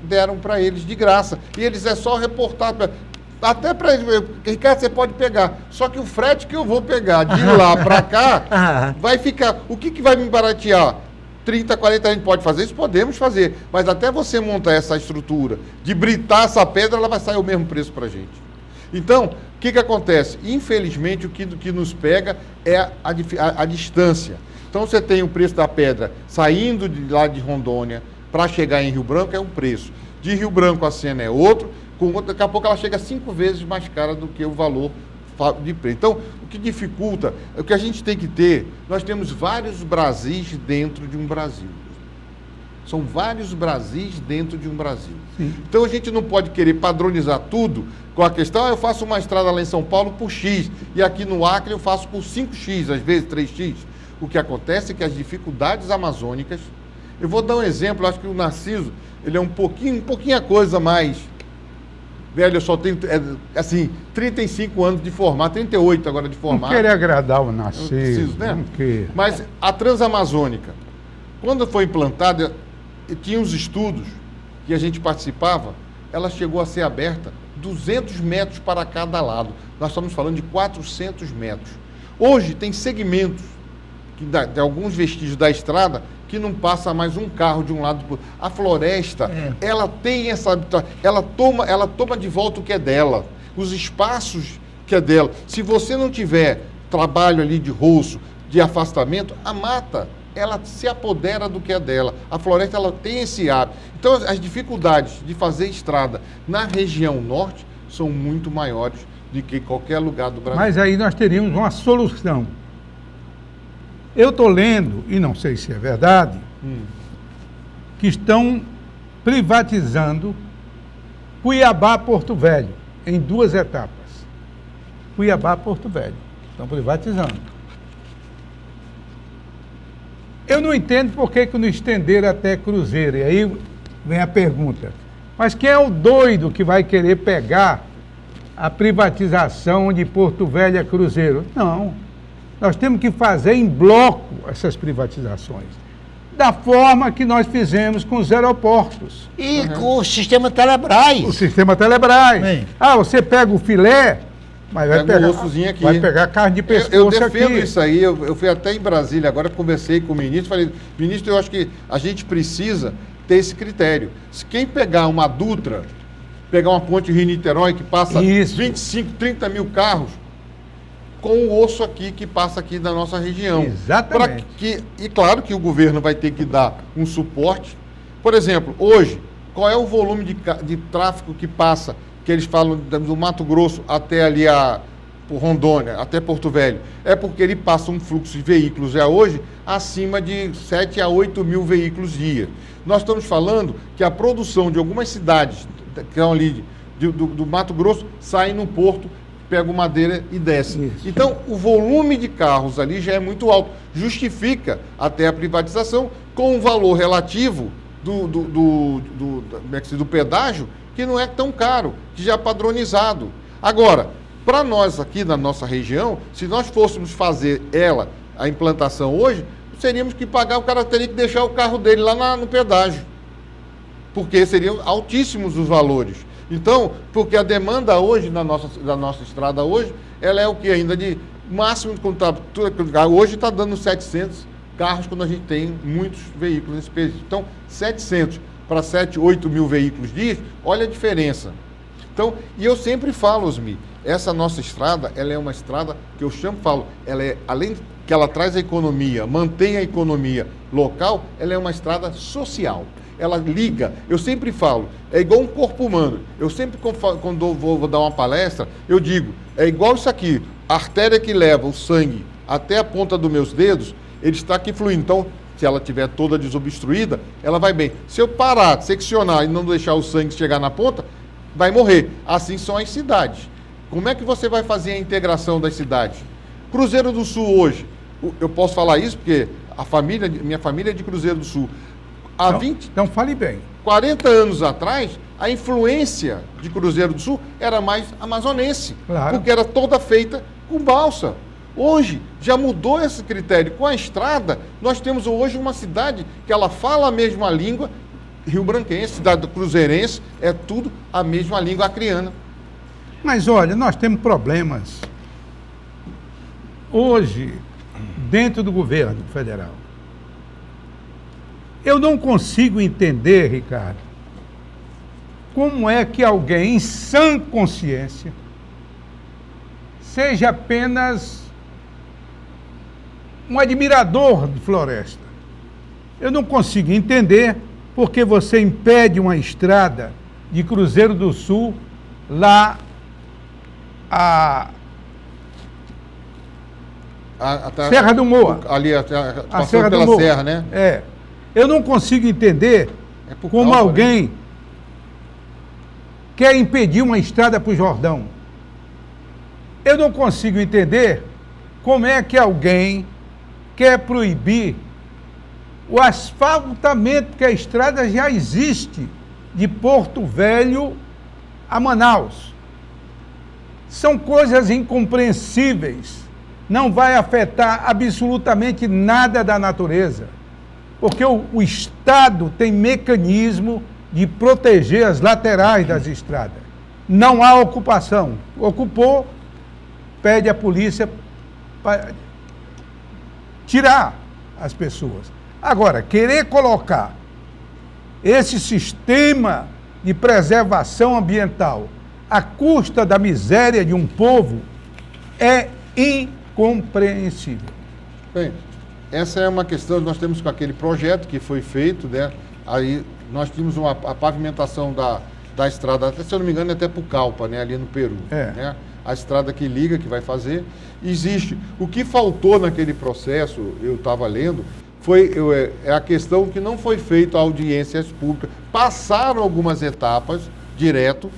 deram para eles de graça. E eles é só reportar. Até para eles, Ricardo, você pode pegar. Só que o frete que eu vou pegar de lá para cá vai ficar. O que vai me baratear? 30, 40 a gente pode fazer? Isso podemos fazer. Mas até você montar essa estrutura de britar essa pedra, ela vai sair o mesmo preço para a gente. Então, o que acontece? Infelizmente, o que nos pega é a distância. Então, você tem o preço da pedra saindo de lá de Rondônia para chegar em Rio Branco, é um preço. De Rio Branco a Sena é outro. Daqui a pouco ela chega 5 vezes mais cara do que o valor de preço. Então, o que dificulta, o que a gente tem que ter, nós temos vários Brasis dentro de um Brasil. São vários Brasis dentro de um Brasil. Sim. Então, a gente não pode querer padronizar tudo com a questão, eu faço uma estrada lá em São Paulo por X, e aqui no Acre eu faço por 5X, às vezes 3X. O que acontece é que as dificuldades amazônicas, eu vou dar um exemplo, acho que o Narciso, ele é um pouquinho a coisa mais... Velho, eu só tenho, 35 anos de formar, 38 agora de formar. Não querer agradar o Narciso. Preciso, né? Mas a Transamazônica, quando foi implantada, tinha uns estudos que a gente participava, ela chegou a ser aberta 200 metros para cada lado. Nós estamos falando de 400 metros. Hoje tem segmentos de alguns vestígios da estrada que não passa mais um carro de um lado para o outro. A floresta, ela tem ela toma de volta o que é dela, os espaços que é dela. Se você não tiver trabalho ali de roço, de afastamento, a mata, ela se apodera do que é dela. A floresta, ela tem esse hábito. Então, as dificuldades de fazer estrada na região norte são muito maiores do que qualquer lugar do Brasil. Mas aí nós teríamos uma solução. Eu estou lendo, e não sei se é verdade, que estão privatizando Cuiabá-Porto Velho, em 2 etapas. Cuiabá-Porto Velho. Estão privatizando. Eu não entendo por que não estenderam até Cruzeiro. E aí vem a pergunta. Mas quem é o doido que vai querer pegar a privatização de Porto Velho a Cruzeiro? Não. Nós temos que fazer em bloco essas privatizações. Da forma que nós fizemos com os aeroportos. E com o sistema Telebrás. O sistema Telebrás. Bem. Você pega o filé, mas vai Pega pegar, o ossozinho aqui. vai pegar carne de pescoço Eu defendo aqui. isso aí. Eu fui até em Brasília agora, conversei com o ministro, falei, ministro, eu acho que a gente precisa ter esse critério. Se quem pegar uma Dutra, pegar uma ponte Rio-Niterói que passa Isso. 25, 30 mil carros, com o osso aqui que passa aqui da nossa região. Exatamente. E claro que o governo vai ter que dar um suporte. Por exemplo, hoje, qual é o volume de tráfego que passa, que eles falam do Mato Grosso até ali por Rondônia, até Porto Velho? É porque ele passa um fluxo de veículos já hoje acima de 7 a 8 mil veículos dia. Nós estamos falando que a produção de algumas cidades que estão ali do Mato Grosso sai no porto, pega o madeira e desce. Isso. Então, o volume de carros ali já é muito alto. Justifica até a privatização com um valor relativo do pedágio, que não é tão caro, que já é padronizado. Agora, para nós aqui na nossa região, se nós fôssemos fazer a implantação hoje, teríamos que pagar, o cara teria que deixar o carro dele lá no pedágio, porque seriam altíssimos os valores. Então, porque a demanda hoje da nossa estrada hoje, ela é o que ainda de máximo, hoje está dando 700 carros quando a gente tem muitos veículos nesse período. Então, 700 para 7, 8 mil veículos dia, olha a diferença. Então, e eu sempre falo, Osmi, essa nossa estrada, ela é uma estrada que eu falo, ela é, além que ela traz a economia, mantém a economia local, ela é uma estrada social. Ela liga, eu sempre falo, é igual um corpo humano. Eu sempre, quando vou dar uma palestra, eu digo, é igual isso aqui, a artéria que leva o sangue até a ponta dos meus dedos, ele está aqui fluindo. Então, se ela estiver toda desobstruída, ela vai bem. Se eu parar, seccionar e não deixar o sangue chegar na ponta, vai morrer. Assim são as cidades. Como é que você vai fazer a integração das cidades? Cruzeiro do Sul hoje, eu posso falar isso porque minha família é de Cruzeiro do Sul. Então fale bem. 40 anos atrás, a influência de Cruzeiro do Sul era mais amazonense, Claro. porque era toda feita com balsa. Hoje, já mudou esse critério. Com a estrada, nós temos hoje uma cidade que ela fala a mesma língua, rio-branquense, cidade cruzeirense, é tudo a mesma língua acriana. Mas olha, nós temos problemas hoje dentro do governo federal. Eu não consigo entender, Ricardo, como é que alguém em sã consciência seja apenas um admirador de floresta. Eu não consigo entender porque você impede uma estrada de Cruzeiro do Sul lá Serra do Moa. Ali, A passando Serra do pela Moa. serra, né? É. Eu não consigo entender como alguém quer impedir uma estrada para o Jordão. Eu não consigo entender como é que alguém quer proibir o asfaltamento, que a estrada já existe de Porto Velho a Manaus. São coisas incompreensíveis. Não vai afetar absolutamente nada da natureza, porque o Estado tem mecanismo de proteger as laterais das estradas. Não há ocupação. Ocupou, pede a polícia para tirar as pessoas. Agora, querer colocar esse sistema de preservação ambiental à custa da miséria de um povo é incompreensível. Bem, essa é uma questão, nós temos com aquele projeto que foi feito, né? Aí nós tínhamos a pavimentação da estrada, se eu não me engano, até Pucallpa, né? Ali no Peru. Né? A estrada que liga, que vai fazer, existe. O que faltou naquele processo, eu estava lendo, é a questão que não foi feita audiências públicas. Passaram algumas etapas, direto.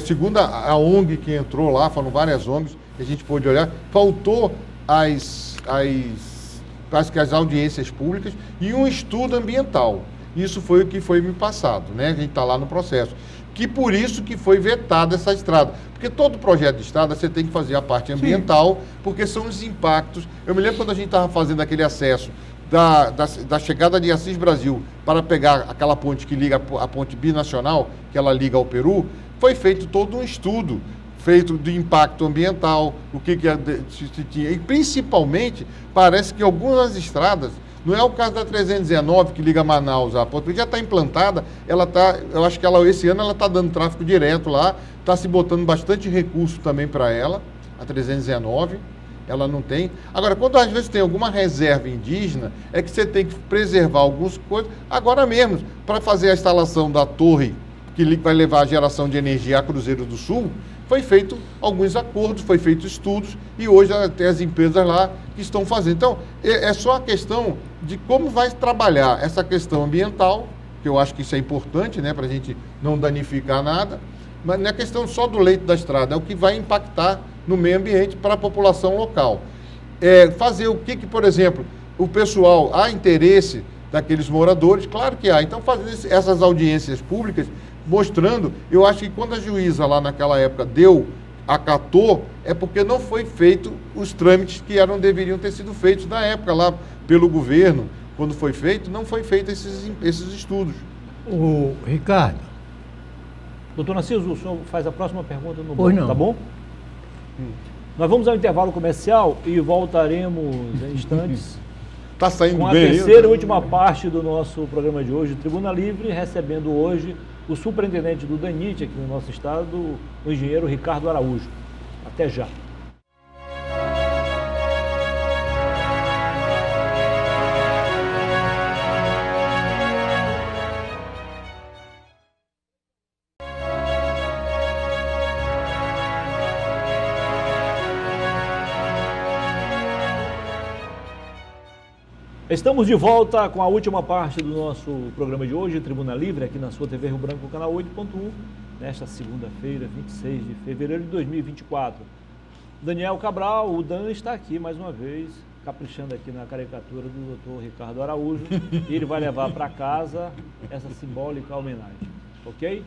Segundo a ONG que entrou lá, foram várias ONGs que a gente pôde olhar, faltou as audiências públicas e um estudo ambiental. Isso foi o que foi me passado, né? A gente está lá no processo. Que por isso que foi vetada essa estrada. Porque todo projeto de estrada você tem que fazer a parte ambiental, porque são os impactos. Eu me lembro quando a gente estava fazendo aquele acesso da chegada de Assis Brasil para pegar aquela ponte que liga a ponte binacional, que ela liga ao Peru, foi feito todo um estudo feito de impacto ambiental, o que se tinha. E principalmente, parece que algumas estradas, não é o caso da 319 que liga Manaus a ponte, já está implantada, eu acho que esse ano ela está dando tráfego direto lá, está se botando bastante recurso também para ela, a 319, ela não tem. Agora, quando às vezes tem alguma reserva indígena, é que você tem que preservar algumas coisas, agora mesmo, para fazer a instalação da torre, que vai levar a geração de energia a Cruzeiro do Sul, foi feito alguns acordos, foi feito estudos, e hoje tem as empresas lá que estão fazendo. Então, é só a questão de como vai trabalhar essa questão ambiental, que eu acho que isso é importante, né, para a gente não danificar nada, mas não é questão só do leito da estrada, é o que vai impactar no meio ambiente para a população local. Fazer o que, por exemplo, o pessoal, há interesse daqueles moradores, claro que há. Então, fazer essas audiências públicas, mostrando, eu acho que quando a juíza lá naquela época acatou, é porque não foi feito os trâmites que deveriam ter sido feitos na época lá pelo governo. Quando foi feito, não foi feito esses estudos. O Ricardo. Doutor Narciso, o senhor faz a próxima pergunta no Pois bloco, não. tá bom? Nós vamos ao intervalo comercial e voltaremos em instantes Está saindo com a bem. terceira e última parte do nosso programa de hoje, Tribuna Livre, recebendo hoje o superintendente do DANIT aqui no nosso estado, o engenheiro Ricardo Araújo. Até já. Estamos de volta com a última parte do nosso programa de hoje, Tribuna Livre, aqui na sua TV Rio Branco, canal 8.1, nesta segunda-feira, 26 de fevereiro de 2024. Daniel Cabral, o Dan, está aqui mais uma vez, caprichando aqui na caricatura do Dr. Ricardo Araújo, e ele vai levar para casa essa simbólica homenagem, ok?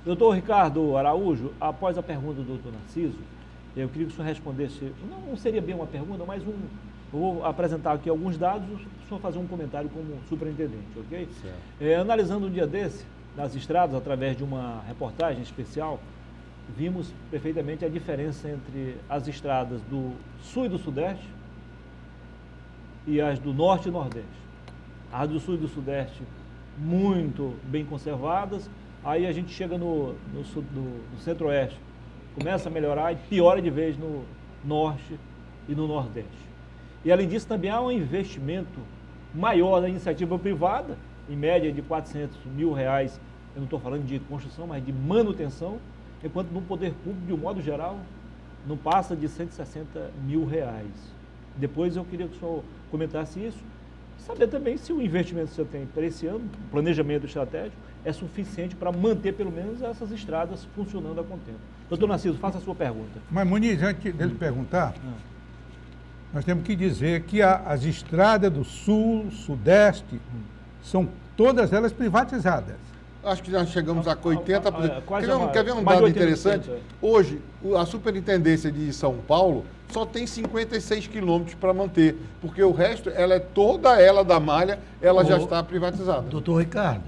Doutor Ricardo Araújo, após a pergunta do doutor Narciso, eu queria que o senhor respondesse, não seria bem uma pergunta, mas eu vou apresentar aqui alguns dados, o senhor fazer um comentário como superintendente, ok? Analisando um dia desse, nas estradas, através de uma reportagem especial, vimos perfeitamente a diferença entre as estradas do sul e do sudeste e as do norte e nordeste. As do sul e do sudeste muito bem conservadas, aí a gente chega no centro-oeste, começa a melhorar e piora de vez no norte e no nordeste. E, além disso, também há um investimento maior na iniciativa privada, em média de R$400 mil, eu não estou falando de construção, mas de manutenção, enquanto no poder público, de um modo geral, não passa de R$160 mil. Depois eu queria que o senhor comentasse isso, saber também se o investimento que o senhor tem para esse ano, o planejamento estratégico, é suficiente para manter pelo menos essas estradas funcionando a contento. Doutor Narciso, faça a sua pergunta. Mas, Muniz, antes dele perguntar, nós temos que dizer que as estradas do sul, sudeste, são todas elas privatizadas. Acho que já chegamos a 80%. Quer ver um mais dado de 80%, interessante? Hoje, a Superintendência de São Paulo só tem 56 quilômetros para manter, porque o resto, toda ela da malha, ela já está privatizada. Doutor Ricardo,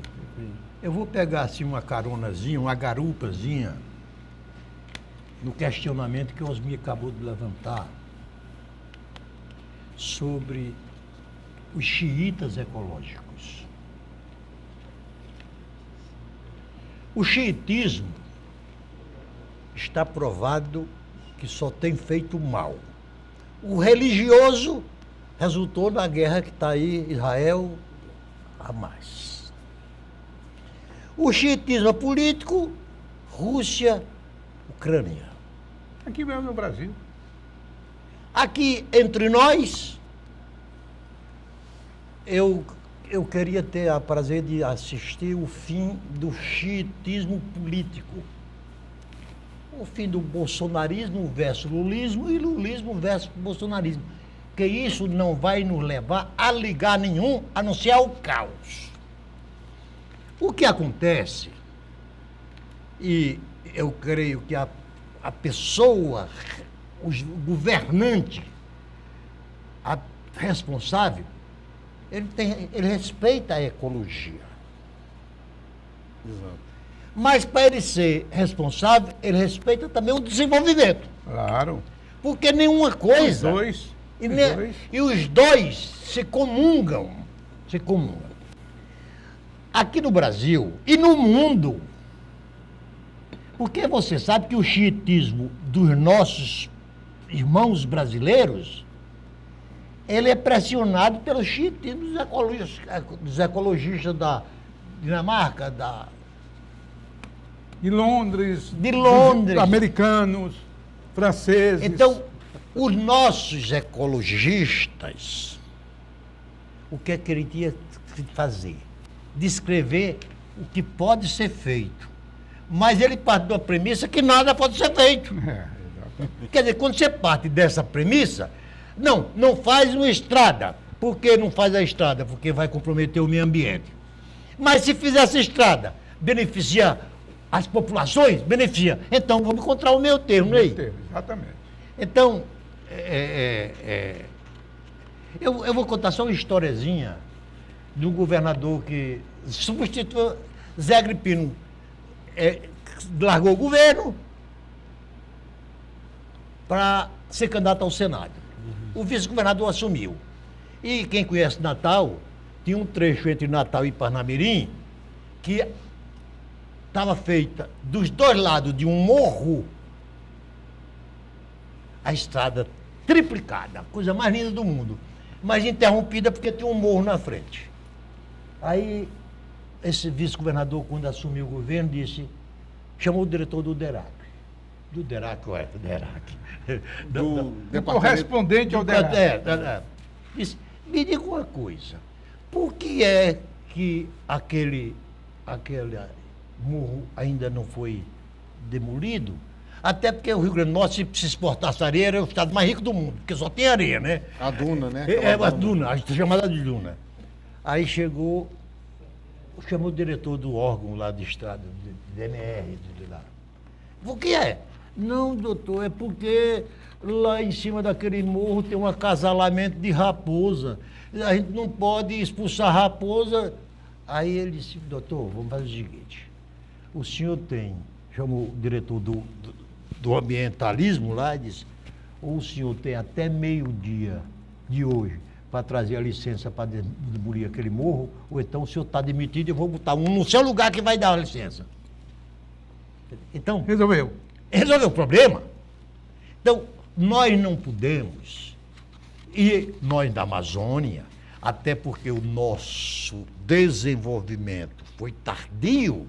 eu vou pegar assim uma caronazinha, uma garupazinha, no questionamento que o Osmir acabou de levantar sobre os xiitas ecológicos. O xiitismo está provado que só tem feito mal. O religioso resultou na guerra que está aí, Israel-Hamas. O xiitismo político, Rússia-Ucrânia. Aqui mesmo no Brasil. Aqui entre nós, eu eu queria ter o prazer de assistir o fim do xiitismo político. O fim do bolsonarismo versus lulismo e lulismo versus bolsonarismo. Porque isso não vai nos levar a lugar nenhum, a não ser ao caos. O que acontece, e eu creio que a pessoa, o governante, a responsável, ele respeita a ecologia. Exato. Mas para ele ser responsável, ele respeita também o desenvolvimento. Claro. Porque nenhuma coisa. Os dois. E os dois se comungam. Se comungam. Aqui no Brasil e no mundo. Porque você sabe que o xiitismo dos nossos irmãos brasileiros, ele é pressionado pelo xiitismo dos ecologistas da Dinamarca, De Londres. Londres. Americanos, franceses. Então, os nossos ecologistas, o que é que ele tinha que fazer? Descrever o que pode ser feito. Mas ele parte da premissa que nada pode ser feito. Quer dizer, quando você parte dessa premissa, não faz uma estrada. Por que não faz a estrada? Porque vai comprometer o meio ambiente. Mas se fizer essa estrada, beneficia as populações? Beneficia. Então, vamos encontrar o meio termo, não é? Exatamente. Então, eu vou contar só uma historiezinha de um governador que substituiu Zé Agripino. Largou o governo para ser candidato ao Senado. O vice-governador assumiu. E quem conhece Natal, tinha um trecho entre Natal e Parnamirim que estava feita dos dois lados de um morro, a estrada triplicada, a coisa mais linda do mundo, mas interrompida porque tinha um morro na frente. Aí, esse vice-governador, quando assumiu o governo, chamou o diretor do DERAC. Do DERAC. Do correspondente ao DERAC. Disse, me diga uma coisa, por que é que aquele morro ainda não foi demolido? Até porque o Rio Grande do Norte, se precisa exportar areia, era o estado mais rico do mundo, porque só tem areia, né? A duna, né? A duna, a chamada de duna. Aí chamou o diretor do órgão lá do estado, DNR, de lá. Por que é? Não, doutor, é porque lá em cima daquele morro tem um acasalamento de raposa. A gente não pode expulsar raposa. Aí ele disse, doutor, vamos fazer o seguinte. O senhor chamou o diretor do ambientalismo lá e disse, ou o senhor tem até meio-dia de hoje para trazer a licença para demolir aquele morro, ou então o senhor está demitido e eu vou botar um no seu lugar que vai dar a licença. Então, Resolveu o problema. Então, nós não podemos, e nós da Amazônia, até porque o nosso desenvolvimento foi tardio,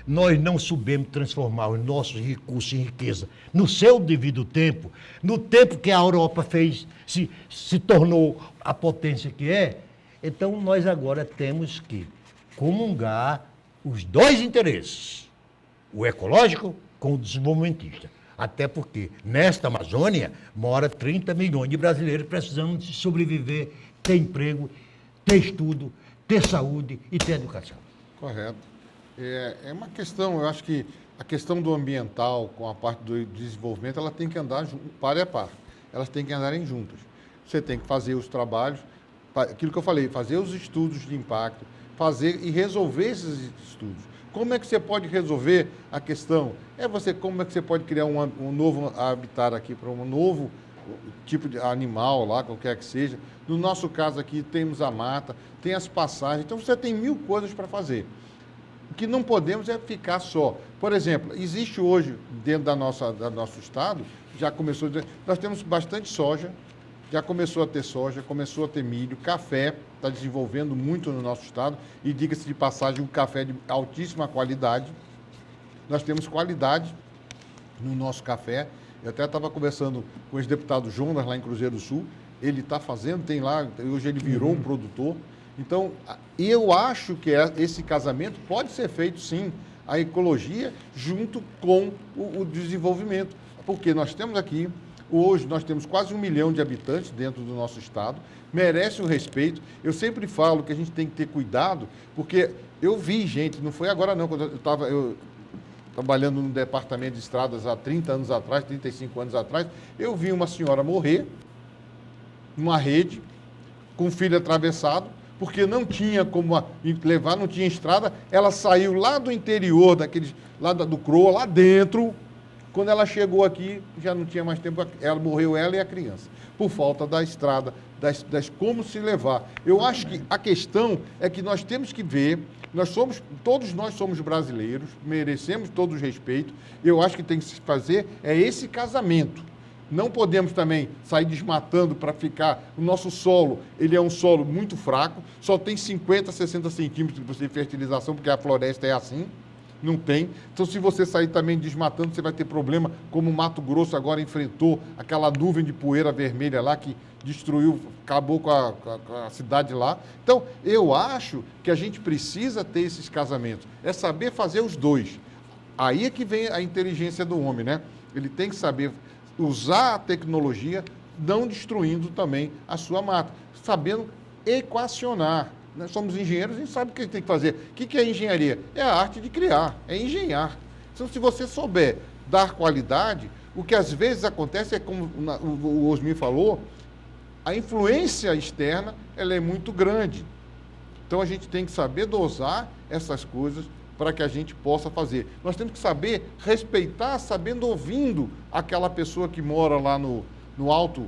nós não soubemos transformar os nossos recursos em riqueza no seu devido tempo, no tempo que a Europa se tornou a potência que é. Então, nós agora temos que comungar os dois interesses, o ecológico com o desenvolvimentista. Até porque, nesta Amazônia, mora 30 milhões de brasileiros precisando de sobreviver, ter emprego, ter estudo, ter saúde e ter educação. Correto. É uma questão, eu acho que a questão do ambiental com a parte do desenvolvimento, ela tem que andar par a par. Elas têm que andarem juntas. Você tem que fazer os trabalhos, aquilo que eu falei, fazer os estudos de impacto, fazer e resolver esses estudos. Como é que você pode resolver a questão? Como é que você pode criar um novo habitat aqui para um novo tipo de animal lá, qualquer que seja. No nosso caso aqui, temos a mata, tem as passagens, então você tem 1000 coisas para fazer. O que não podemos é ficar só. Por exemplo, existe hoje, dentro do nosso estado, já começou, nós temos bastante soja, já começou a ter soja, começou a ter milho, café, está desenvolvendo muito no nosso estado, e diga-se de passagem, um café de altíssima qualidade. Nós temos qualidade no nosso café. Eu até estava conversando com o ex-deputado Jonas, lá em Cruzeiro do Sul, ele está fazendo, tem lá, hoje ele virou um produtor, Então, eu acho que esse casamento pode ser feito, sim, a ecologia junto com o desenvolvimento. Porque nós temos aqui, hoje, nós temos quase 1 milhão de habitantes dentro do nosso estado, merece um respeito. Eu sempre falo que a gente tem que ter cuidado, porque eu vi gente, não foi agora não, quando eu estava trabalhando no departamento de estradas há 30 anos atrás, 35 anos atrás, eu vi uma senhora morrer numa rede, com o filho atravessado, porque não tinha como levar, não tinha estrada, ela saiu lá do interior, lá do Croa, lá dentro. Quando ela chegou aqui, já não tinha mais tempo, morreu ela e a criança, por falta da estrada, como se levar. Eu acho que a questão é que nós temos que ver, todos nós somos brasileiros, merecemos todo o respeito, eu acho que tem que se fazer esse casamento. Não podemos também sair desmatando para ficar... O nosso solo, ele é um solo muito fraco, só tem 50, 60 centímetros de fertilização, porque a floresta é assim, não tem. Então, se você sair também desmatando, você vai ter problema, como o Mato Grosso agora enfrentou aquela nuvem de poeira vermelha lá que destruiu, acabou com a cidade lá. Então, eu acho que a gente precisa ter esses casamentos, é saber fazer os dois. Aí é que vem a inteligência do homem, né? Ele tem que saber usar a tecnologia, não destruindo também a sua mata, sabendo equacionar. Nós somos engenheiros, a gente sabe o que a gente tem que fazer. O que é engenharia? É a arte de criar, é engenhar. Então, se você souber dar qualidade, o que às vezes acontece é, como o Osmir falou, a influência externa ela é muito grande. Então, a gente tem que saber dosar essas coisas para que a gente possa fazer. Nós temos que saber respeitar, sabendo, ouvindo aquela pessoa que mora lá no alto,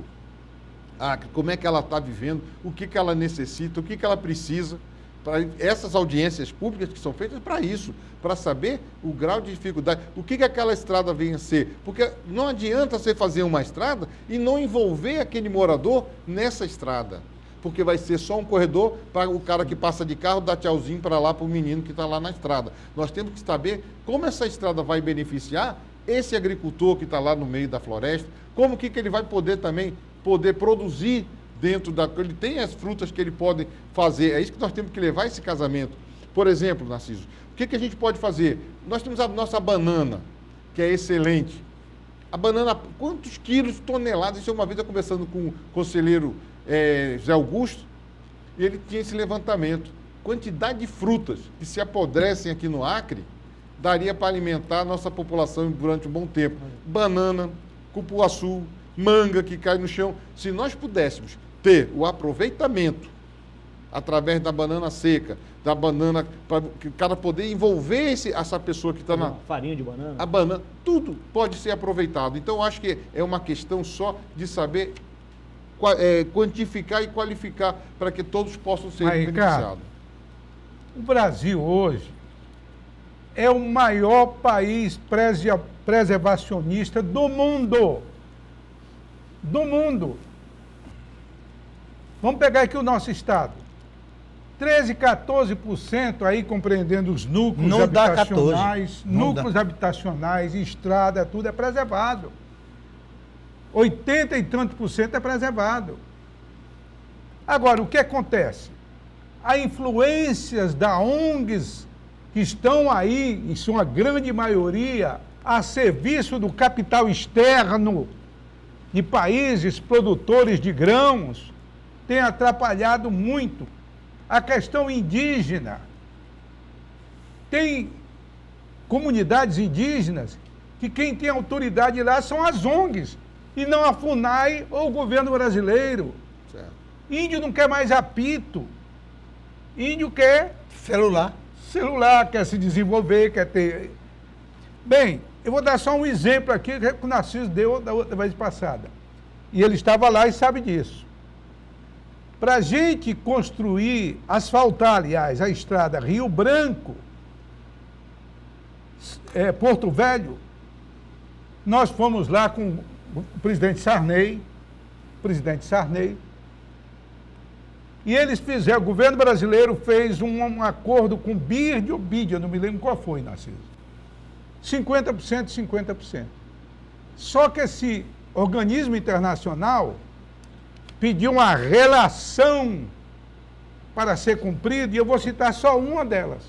como é que ela está vivendo, o que ela necessita, o que ela precisa. Para essas audiências públicas que são feitas para isso, para saber o grau de dificuldade, o que aquela estrada vem a ser. Porque não adianta você fazer uma estrada e não envolver aquele morador nessa estrada. Porque vai ser só um corredor para o cara que passa de carro dar tchauzinho para lá para o menino que está lá na estrada. Nós temos que saber como essa estrada vai beneficiar esse agricultor que está lá no meio da floresta, como que ele vai poder também produzir dentro da... Ele tem as frutas que ele pode fazer. É isso que nós temos que levar esse casamento. Por exemplo, Narciso, o que a gente pode fazer? Nós temos a nossa banana, que é excelente. A banana, quantos quilos, toneladas? Isso uma vez eu conversando com o conselheiro José Augusto, e ele tinha esse levantamento. Quantidade de frutas que se apodrecem aqui no Acre, daria para alimentar a nossa população durante um bom tempo. Banana, cupuaçu, manga que cai no chão. Se nós pudéssemos ter o aproveitamento através da banana seca, da banana, para que o cara poder envolver essa pessoa que está na... Farinha de banana. A banana, tudo pode ser aproveitado. Então, acho que é uma questão só de saber quantificar e qualificar para que todos possam ser beneficiados. O Brasil hoje é o maior país preservacionista do mundo. Do mundo. Vamos pegar aqui o nosso estado. 13, 14% aí compreendendo os núcleos não habitacionais, núcleos habitacionais, estrada, tudo é preservado. 80 e tantos por cento é preservado. Agora, o que acontece? Há influências da ONGs que estão aí, em sua grande maioria, a serviço do capital externo de países produtores de grãos, tem atrapalhado muito a questão indígena. Tem comunidades indígenas que quem tem autoridade lá são as ONGs, e não a FUNAI ou o governo brasileiro. Certo. Índio não quer mais apito. Índio quer celular, quer se desenvolver, quer ter... Bem, eu vou dar só um exemplo aqui que o Narciso deu da outra vez passada. E ele estava lá e sabe disso. Para a gente construir, asfaltar, aliás, a estrada Rio Branco, Porto Velho, nós fomos lá com o presidente Sarney, e eles fizeram, o governo brasileiro fez um acordo com BID ou BID, eu não me lembro qual foi, Narciso. 50%, 50%. Só que esse organismo internacional pediu uma relação para ser cumprida, e eu vou citar só uma delas.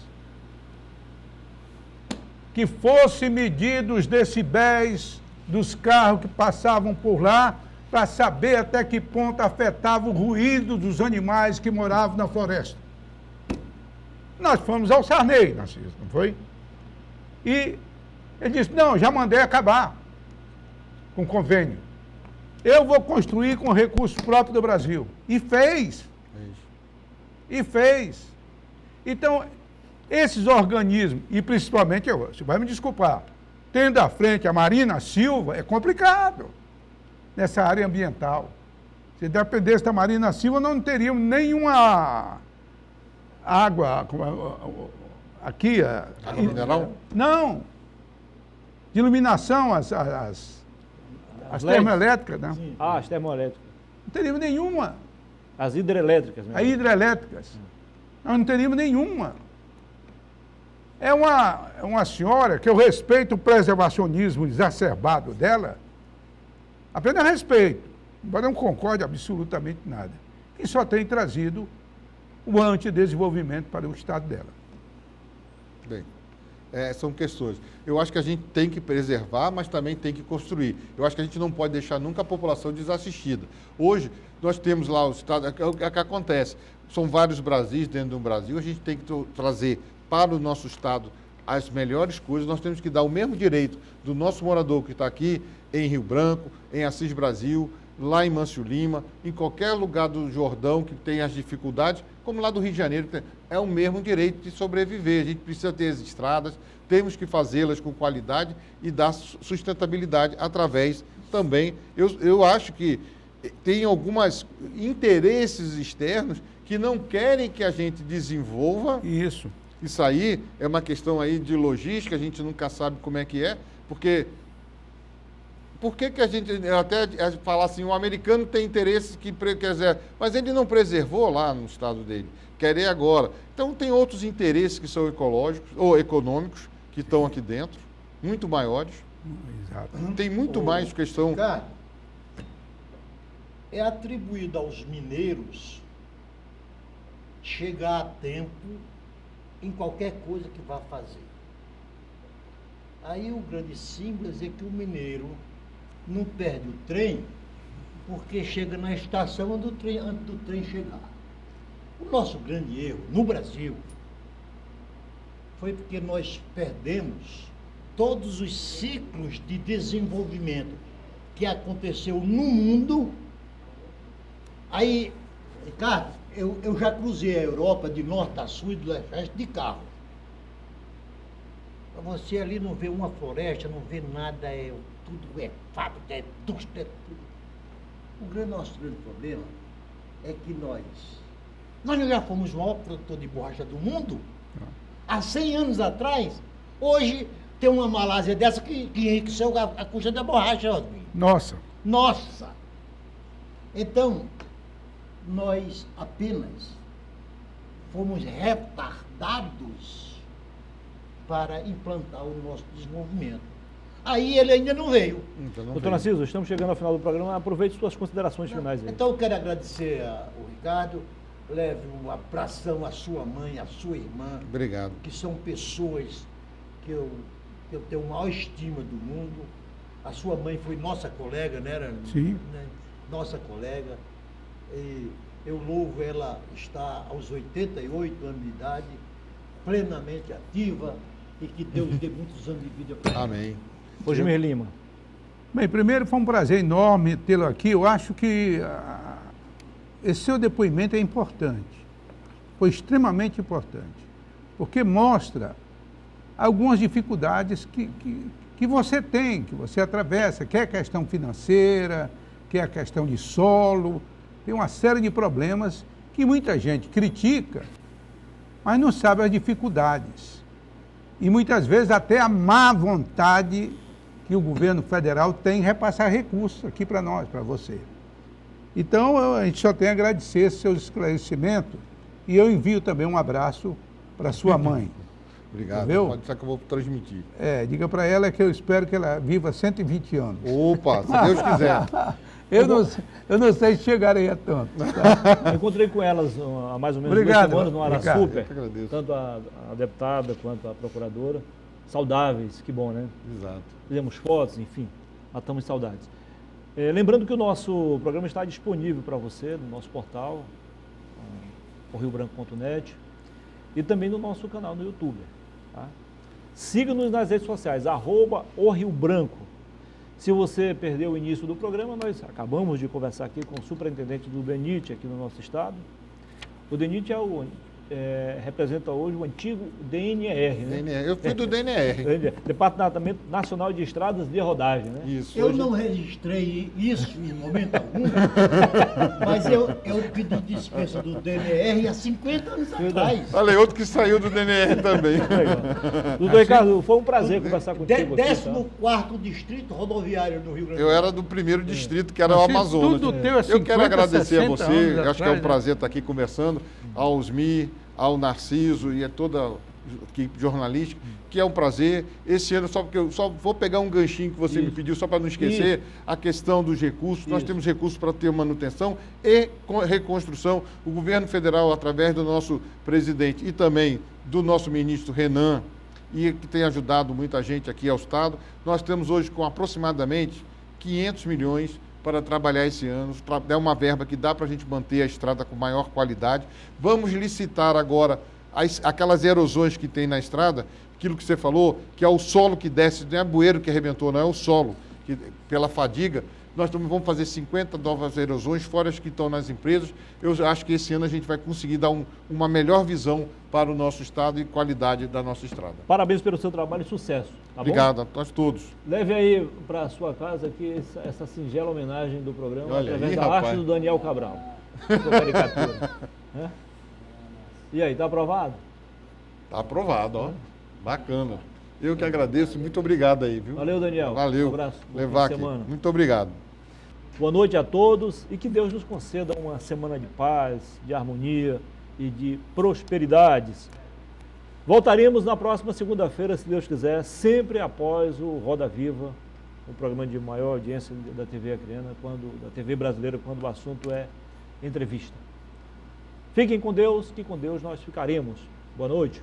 Que fosse medido os decibéis dos carros que passavam por lá, para saber até que ponto afetava o ruído dos animais que moravam na floresta. Nós fomos ao Sarney, Narciso, não foi? E ele disse, não, já mandei acabar com o convênio. Eu vou construir com recurso próprio do Brasil. E fez. E fez. Então, esses organismos, e principalmente, você vai me desculpar, tendo à frente a Marina Silva, é complicado nessa área ambiental. Se dependesse da Marina Silva, não teríamos nenhuma água aqui. Água mineral? Não. De iluminação, as termoelétricas, né? Sim. Ah, as termoelétricas. Não teríamos nenhuma. As hidrelétricas, né? As hidrelétricas. Nós não teríamos nenhuma. É uma senhora que eu respeito o preservacionismo exacerbado dela, apenas respeito, embora não concorde absolutamente nada, que só tem trazido o antidesenvolvimento para o estado dela. Bem, são questões. Eu acho que a gente tem que preservar, mas também tem que construir. Eu acho que a gente não pode deixar nunca a população desassistida. Hoje, nós temos lá o estado, é o que acontece, são vários Brasis dentro de um Brasil, a gente tem que trazer para o nosso estado as melhores coisas, nós temos que dar o mesmo direito do nosso morador que está aqui em Rio Branco, em Assis Brasil, lá em Mâncio Lima, em qualquer lugar do Jordão que tem as dificuldades, como lá do Rio de Janeiro, é o mesmo direito de sobreviver. A gente precisa ter as estradas, temos que fazê-las com qualidade e dar sustentabilidade através também. Eu acho que tem alguns interesses externos que não querem que a gente desenvolva. Isso. Isso aí é uma questão aí de logística, a gente nunca sabe como é que é, porque... Por que a gente até falar assim, o americano tem interesses que quer dizer, mas ele não preservou lá no estado dele, querer agora. Então tem outros interesses que são ecológicos ou econômicos que estão aqui dentro, muito maiores. Exato. Tem muito mais questão. Ricardo, é atribuído aos mineiros chegar a tempo em qualquer coisa que vá fazer. Aí o grande símbolo é que o mineiro não perde o trem porque chega na estação antes do trem chegar. O nosso grande erro no Brasil foi porque nós perdemos todos os ciclos de desenvolvimento que aconteceu no mundo. Aí, Ricardo, eu já cruzei a Europa de norte a sul e do leste a oeste de carro. Você ali não vê uma floresta, não vê nada, tudo é fábrica, é indústria, é tudo. Nosso grande problema é que nós já fomos o maior produtor de borracha do mundo. Há 100 anos atrás, hoje tem uma Malásia dessa que enriqueceu a custa da borracha. Nossa. Nossa! Então, nós apenas fomos retardados para implantar o nosso desenvolvimento. Aí ele ainda não veio. Doutor Narciso, estamos chegando ao final do programa. Aproveite suas considerações finais aí. Então eu quero agradecer ao Ricardo, leve um abração à sua mãe, à sua irmã. Obrigado. Que são pessoas que eu tenho a maior estima do mundo. A sua mãe foi nossa colega, né? Sim. Nossa colega. E eu louvo ela estar aos 88 anos de idade, plenamente ativa, e que Deus dê muitos anos de vida para ela. Amém. Rosemir Lima. Bem, primeiro foi um prazer enorme tê-lo aqui. Eu acho que esse seu depoimento é importante. Foi extremamente importante. Porque mostra algumas dificuldades que você tem, que você atravessa, que é a questão financeira, que é a questão de solo. Tem uma série de problemas que muita gente critica, mas não sabe as dificuldades. E muitas vezes até a má vontade que o governo federal tem em repassar recursos aqui para nós, para você. Então, a gente só tem a agradecer esse seu esclarecimento e eu envio também um abraço para sua mãe. Obrigado. Viu? Pode ser que eu vou transmitir. Diga para ela que eu espero que ela viva 120 anos. Opa, se Deus quiser. Eu não sei se chegarei a tanto. Tá? Eu encontrei com elas há mais ou menos Obrigado, 2 semanas no obrigado. Arassuper, Eu que agradeço. tanto a deputada quanto a procuradora. Saudáveis, que bom, né? Exato. Fizemos fotos, enfim, matamos saudades. Lembrando que o nosso programa está disponível para você no nosso portal, oriobranco.net, e também no nosso canal no YouTube. Tá? Siga-nos nas redes sociais, @oriobranco. Se você perdeu o início do programa, nós acabamos de conversar aqui com o superintendente do DENIT aqui no nosso estado. O DENIT representa hoje o antigo DNR, né? DNR. Eu fui do DNR. Departamento Nacional de Estradas de Rodagem, né? Isso. Eu não registrei isso em momento algum, mas eu pedi dispensa do DNR há 50 anos atrás. Olha, outro que saiu do DNR também. Doutor Ricardo, foi um prazer conversar contigo. 14º Distrito Rodoviário do Rio Grande do Eu Sul. era do primeiro distrito, que era o Mas se Amazonas. tudo teu é Eu quero 50, agradecer a 60 você, anos eu acho que é um atrás, prazer estar aqui conversando, ao Osmi, ao Narciso e a toda a equipe jornalística, que é um prazer. Esse ano, só vou pegar um ganchinho que você me pediu, só para não esquecer, a questão dos recursos. Nós temos recursos para ter manutenção e reconstrução. O governo federal, através do nosso presidente e também do nosso ministro Renan, e que tem ajudado muita gente aqui ao Estado, nós temos hoje com aproximadamente 500 milhões para trabalhar esse ano, é uma verba que dá para a gente manter a estrada com maior qualidade. Vamos licitar agora aquelas erosões que tem na estrada, aquilo que você falou, que é o solo que desce, não é bueiro que arrebentou, não é o solo, que, pela fadiga. Nós também vamos fazer 50 novas erosões, fora as que estão nas empresas. Eu acho que esse ano a gente vai conseguir dar uma melhor visão para o nosso estado e qualidade da nossa estrada. Parabéns pelo seu trabalho e sucesso. Tá Obrigado bom? a nós todos. Leve aí para a sua casa aqui essa singela homenagem do programa, Olha através aí, da rapaz. arte do Daniel Cabral. Sua caricatura. Né? E aí, tá aprovado? Está aprovado, ó. Bacana. Eu que agradeço, muito obrigado aí, viu? Valeu, Daniel. Valeu. Um abraço. Bom Levar fim de aqui. semana. Muito obrigado. Boa noite a todos e que Deus nos conceda uma semana de paz, de harmonia e de prosperidades. Voltaremos na próxima segunda-feira, se Deus quiser, sempre após o Roda Viva, o programa de maior audiência da TV Acreana, da TV brasileira, quando o assunto é entrevista. Fiquem com Deus, que com Deus nós ficaremos. Boa noite.